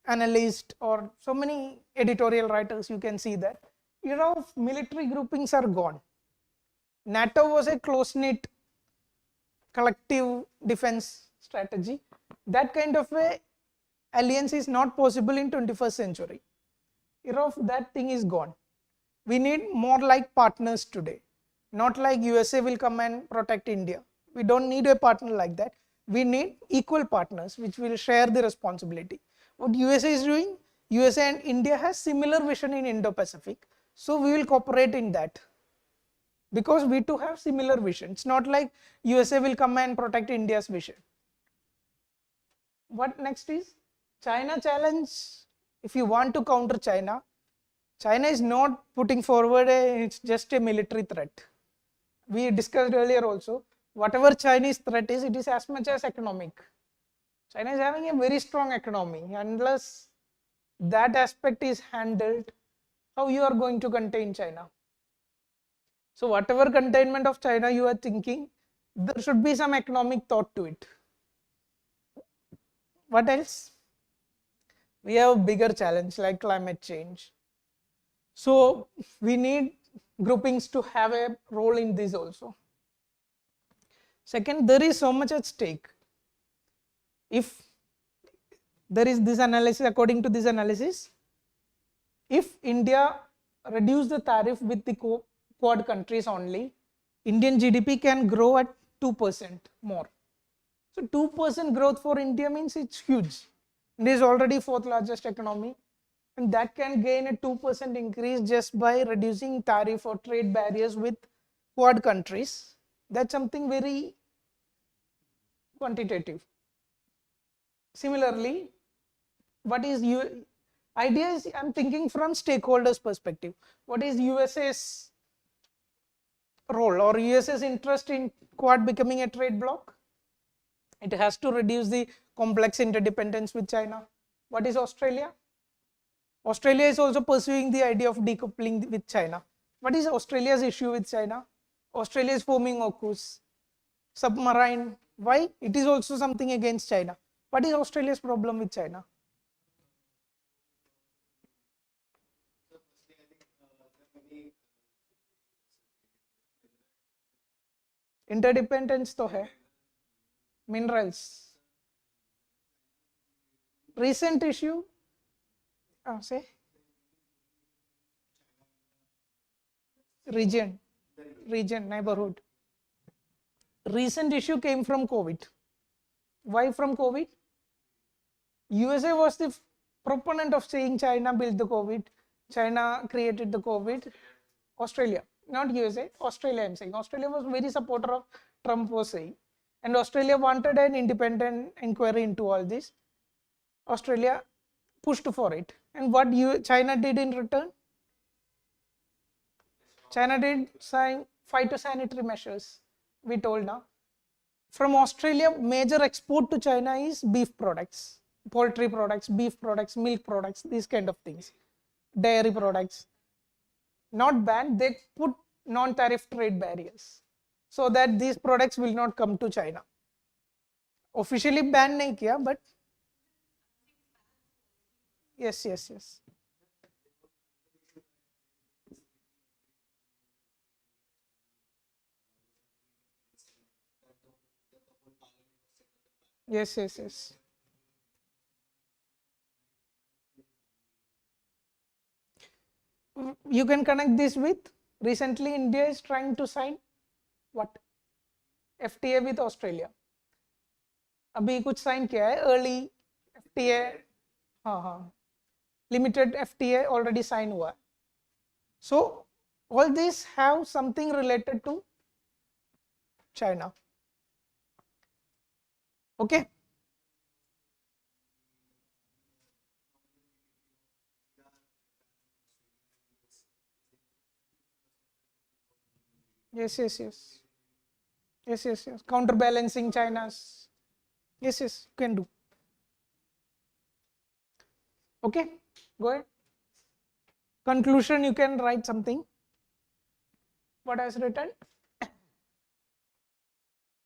analysts or so many editorial writers, you can see that era of military groupings are gone. NATO was a close-knit collective defense strategy. That kind of a alliance is not possible in 21st century. Era of that thing is gone. We need more like partners today, not like USA will come and protect India. We don't need a partner like that. We need equal partners which will share the responsibility. What USA is doing, USA and India has similar vision in Indo-Pacific, so we will cooperate in that because we too have similar vision. It's not like USA will come and protect India's vision. What next is China challenge. If you want to counter China, China is not putting forward it's just a military threat. We discussed earlier also, whatever Chinese threat is, it is as much as economic. China is having a very strong economy. Unless that aspect is handled, how you are going to contain China? So whatever containment of China you are thinking, there should be some economic thought to it. What else? We have a bigger challenge like climate change. So we need groupings to have a role in this also. Second, there is so much at stake. If there is this analysis, according to this analysis, if India reduce the tariff with the Quad countries only, Indian GDP can grow at 2% more. So 2% growth for India means it's huge. India is already fourth largest economy, and that can gain a 2% increase just by reducing tariff or trade barriers with Quad countries. That's something very quantitative. Similarly, what is idea is, I'm thinking from stakeholders perspective. What is USA's role or USA's interest in Quad becoming a trade bloc? It has to reduce the complex interdependence with China. What is Australia? Australia is also pursuing the idea of decoupling with China. What is Australia's issue with China? Australia is forming AUKUS, submarine. Why? It is also something against China. What is Australia's problem with China? Interdependence तो है, minerals. Recent issue, say region, neighborhood. Recent issue came from COVID. Why from COVID? USA was the proponent of saying China built the COVID, China created the COVID. Australia, not USA, Australia I'm saying. Australia was very supporter of Trump was saying. And Australia wanted an independent inquiry into all this. Australia pushed for it. And what China did in return? China did phytosanitary measures, we told now. From Australia, major export to China is beef products, poultry products, beef products, milk products, these kind of things, dairy products. Not banned, they put non-tariff trade barriers so that these products will not come to China. Officially banned nahi kiya, but yes. Yes. You can connect this with recently India is trying to sign What? FTA with Australia. अभी कुछ साइन किया है, early FTA, हाँ, limited FTA already sign हुआ है. So all these have something related to China. Okay. Yes. Counterbalancing China's. Yes, can do. Okay, go ahead. Conclusion, you can write something. What has written?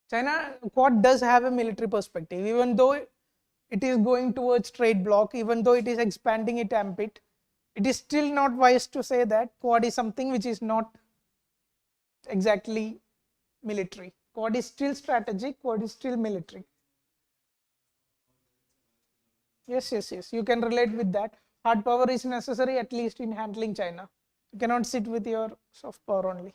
China Quad does have a military perspective, even though it is going towards trade bloc, even though it is expanding its ambit, it is still not wise to say that Quad is something which is not exactly military. Quad is still strategic, Quad is still military. Yes, you can relate with that. Hard power is necessary at least in handling China. You cannot sit with your soft power only.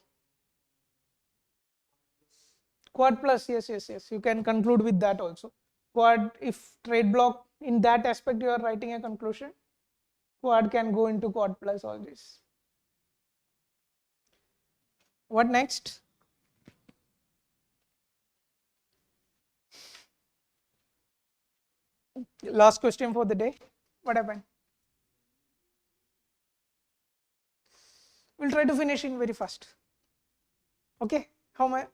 Quad plus, yes, you can conclude with that also. Quad, if trade bloc, in that aspect you are writing a conclusion, Quad can go into Quad plus all this. What next? Last question for the day. What happened? We'll try to finish in very fast. Okay, how much?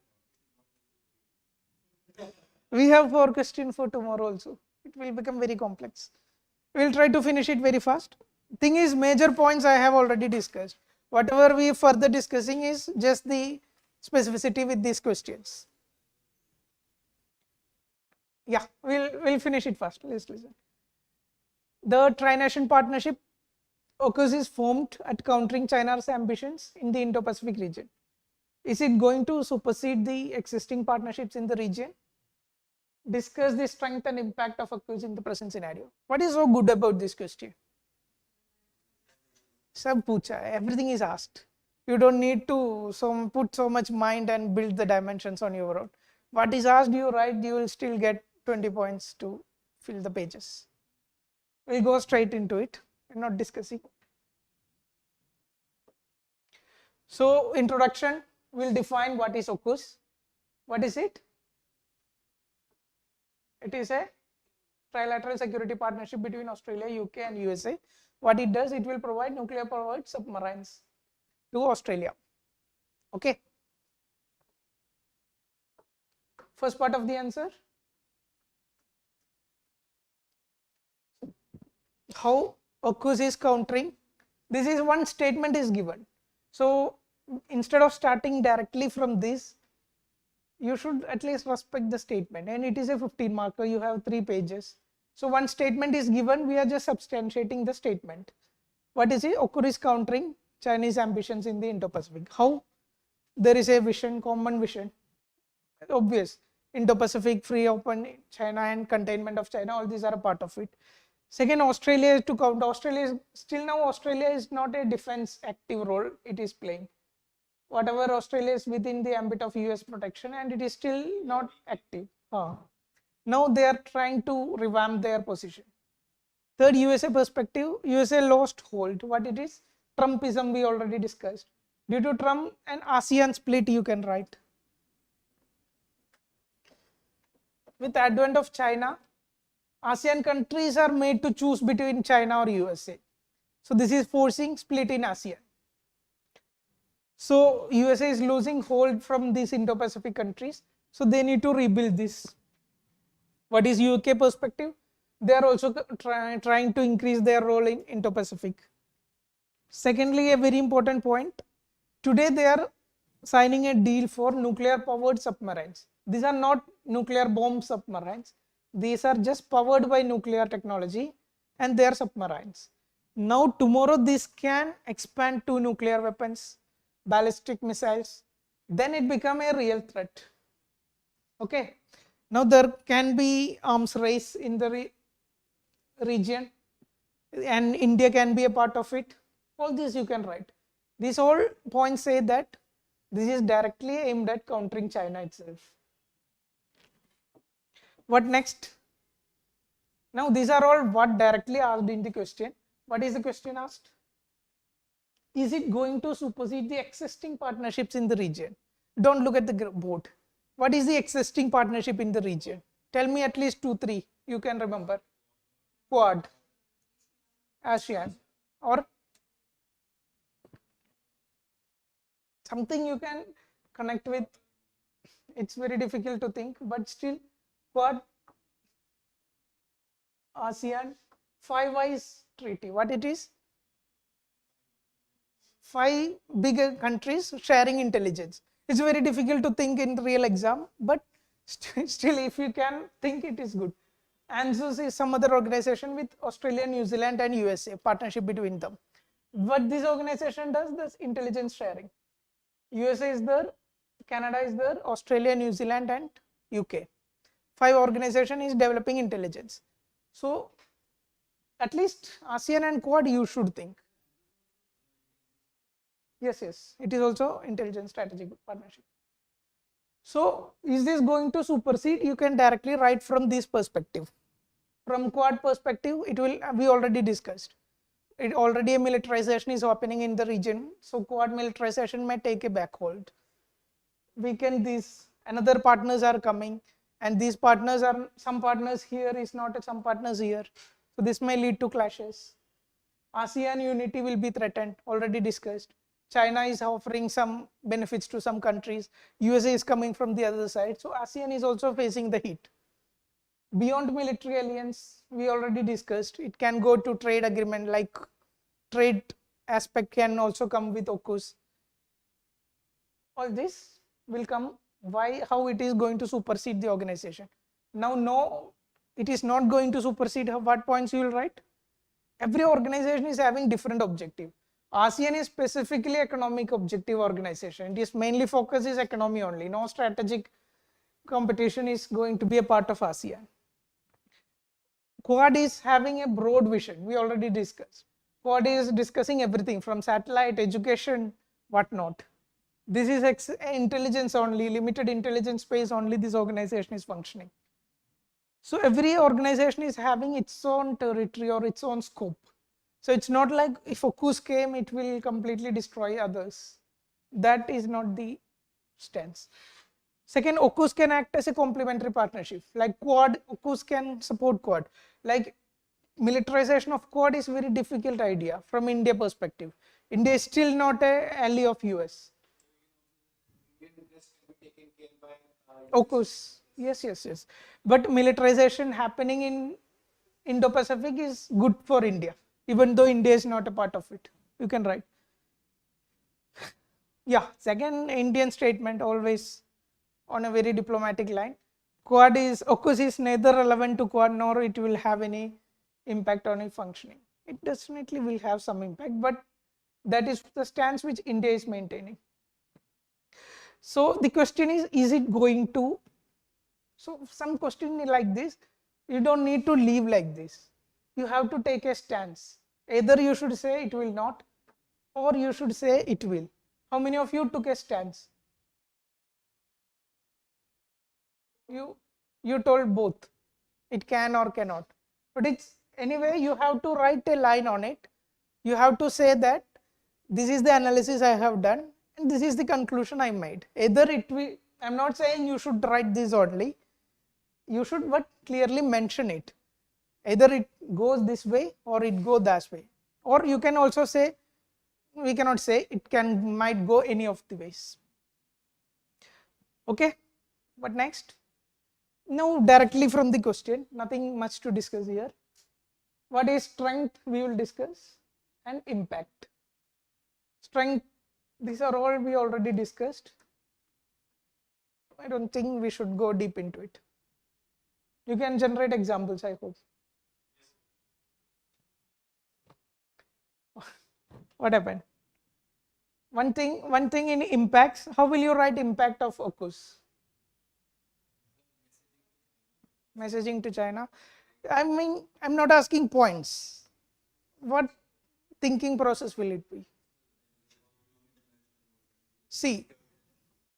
We have 4 questions for tomorrow also. It will become very complex. We'll try to finish it very fast. Thing is, major points I have already discussed. Whatever we further discussing is just the specificity with these questions. Yeah, we'll finish it fast. Let's listen. The Tri-Nation Partnership AUKUS is formed at countering China's ambitions in the Indo-Pacific region. Is it going to supersede the existing partnerships in the region? Discuss the strength and impact of AUKUS in the present scenario. What is so good about this question? Sab pucha, everything is asked. You don't need to put so much mind and build the dimensions on your own. What is asked, you write, you will still get 20 points to fill the pages. We'll go straight into it. We're not discussing. So, introduction, we'll define what is AUKUS. What is it? It is a trilateral security partnership between Australia, UK and USA. What it does, it will provide nuclear powered submarines to Australia. Okay. First part of the answer. How AUKUS is countering. This is one statement is given. So instead of starting directly from this, you should at least respect the statement, and it is a 15 marker. You have 3 pages. So one statement is given, we are just substantiating the statement. What is it? AUKUS is countering Chinese ambitions in the Indo-Pacific. How? There is a vision, common vision. Obvious. Indo-Pacific, free, open China and containment of China, all these are a part of it. Second, Australia is to count. Australia is not a defense active role it is playing. Whatever Australia is within the ambit of US protection, and it is still not active. Now they are trying to revamp their position. Third, USA perspective, USA lost hold. What it is? Trumpism we already discussed. Due to Trump and ASEAN split, you can write. With advent of China, ASEAN countries are made to choose between China or USA. So this is forcing split in ASEAN. So USA is losing hold from these Indo-Pacific countries. So they need to rebuild this. What is UK perspective? They are also trying to increase their role in Indo-Pacific. Secondly, a very important point. Today they are signing a deal for nuclear powered submarines. These are not nuclear bomb submarines. These are just powered by nuclear technology, and they are submarines. Now tomorrow this can expand to nuclear weapons, ballistic missiles, then it become a real threat. Okay. Now there can be arms race in the region, and India can be a part of it. All this you can write. These all points say that This is directly aimed at countering China itself. What next? Now these are all what directly asked in the question. What is the question asked? Is it going to supersede the existing partnerships in the region? Don't look at the board. What is the existing partnership in the region? Tell me at least 2, 3 you can remember. Quad, ASEAN, or something you can connect with. It's very difficult to think, but still, Quad, ASEAN, Five Eyes Treaty. What it is? 5 bigger countries sharing intelligence. It's very difficult to think in real exam, but still if you can think, it is good. ANZUS is some other organization with Australia, New Zealand and USA, partnership between them. What this organization does, this intelligence sharing. USA is there, Canada is there, Australia, New Zealand and UK. 5 organization is developing intelligence. So at least ASEAN and Quad you should think. Yes, it is also intelligence strategic partnership. So is this going to supersede? You can directly write from this perspective. From Quad perspective, it will, we already discussed. It already a militarization is happening in the region. So Quad militarization may take a backhold. These another partners are coming, and these partners are, some partners here is not some partners here. So this may lead to clashes. ASEAN unity will be threatened, already discussed. China is offering some benefits to some countries. USA is coming from the other side. So ASEAN is also facing the heat. Beyond military alliance, we already discussed, it can go to trade agreement, like trade aspect can also come with AUKUS. All this will come. Why? How it is going to supersede the organization? Now, no, it is not going to supersede. What points you will write? Every organization is having different objective. ASEAN is specifically economic objective organization. It is mainly focus is economy only. No strategic competition is going to be a part of ASEAN. Quad is having a broad vision. We already discussed. Quad is discussing everything from satellite, education, whatnot. This is intelligence only, limited intelligence space only this organization is functioning. So every organization is having its own territory or its own scope. So it's not like if AUKUS came, it will completely destroy others. That is not the stance. Second, AUKUS can act as a complementary partnership. Like Quad, AUKUS can support Quad. Like militarization of Quad is very difficult idea from India perspective. India is still not an ally of US. AUKUS, yes. But militarization happening in Indo-Pacific is good for India, even though India is not a part of it. You can write. Yeah, second Indian statement always on a very diplomatic line. AUKUS is neither relevant to Quad nor it will have any impact on its functioning. It definitely will have some impact, but that is the stance which India is maintaining. So the question is it going to? So some question like this, you don't need to leave like this. You have to take a stance. Either you should say it will not, or you should say it will. How many of you took a stance? You told both. It can or cannot. But it's anyway, you have to write a line on it. You have to say that this is the analysis I have done and this is the conclusion I made. Either it will, I'm not saying you should write this only. You should but clearly mention it. Either it goes this way or it goes that way. Or you can also say, we cannot say, it might go any of the ways. Okay, what next? Now directly from the question, nothing much to discuss here. What is strength we will discuss, and impact. Strength, these are all we already discussed. I don't think we should go deep into it. You can generate examples, I hope. What happened? One thing in impacts, how will you write impact of AUKUS? Messaging to China. I mean, I'm not asking points. What thinking process will it be? See,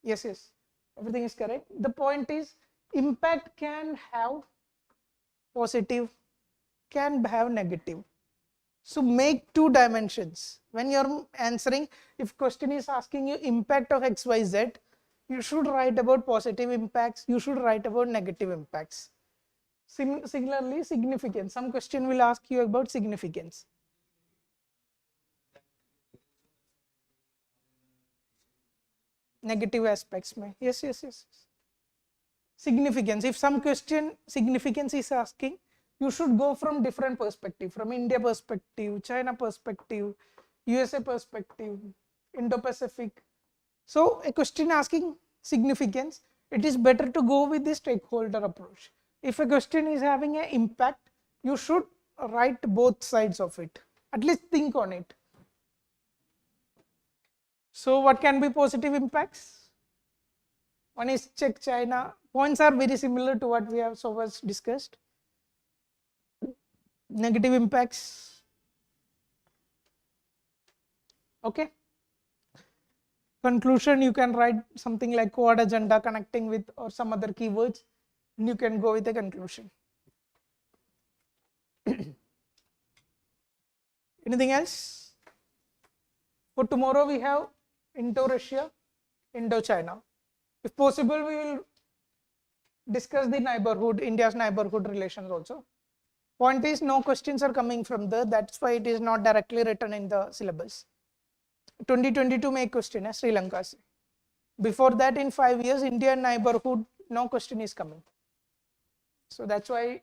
Yes, yes, everything is correct. The point is, impact can have positive, can have negative. So make two dimensions. When you're answering, if question is asking you impact of XYZ, you should write about positive impacts, you should write about negative impacts. Similarly, significance. Some question will ask you about significance. Negative aspects. Yes, yes, yes. Significance. If some question significance is asking, you should go from different perspective, from India perspective, China perspective, USA perspective, Indo-Pacific. So a question asking significance, it is better to go with the stakeholder approach. If a question is having an impact, you should write both sides of it. At least think on it. So what can be positive impacts? One is check China. Points are very similar to what we have so far discussed. Negative impacts. Okay. Conclusion, you can write something like quad agenda connecting with or some other keywords. And you can go with a conclusion. Anything else? For tomorrow we have Indo-Russia, Indo-China. If possible, we will discuss the neighborhood, India's neighborhood relations also. Point is, no questions are coming from there. That's why it is not directly written in the syllabus. 2022 में एक question है Sri Lanka से. Before that, in 5 years, Indian neighborhood, no question is coming. So that's why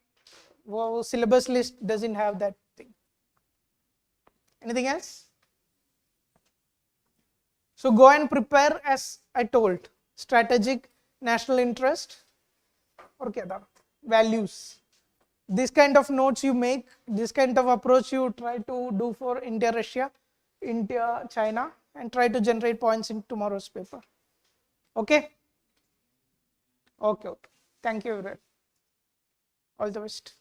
syllabus list doesn't have that thing. Anything else? So go and prepare as I told. Strategic, national interest, और क्या था? Values. This kind of notes you make, this kind of approach you try to do for India, Russia, India, China, and try to generate points in tomorrow's paper. Okay? Okay, okay. Thank you, everyone. All the best.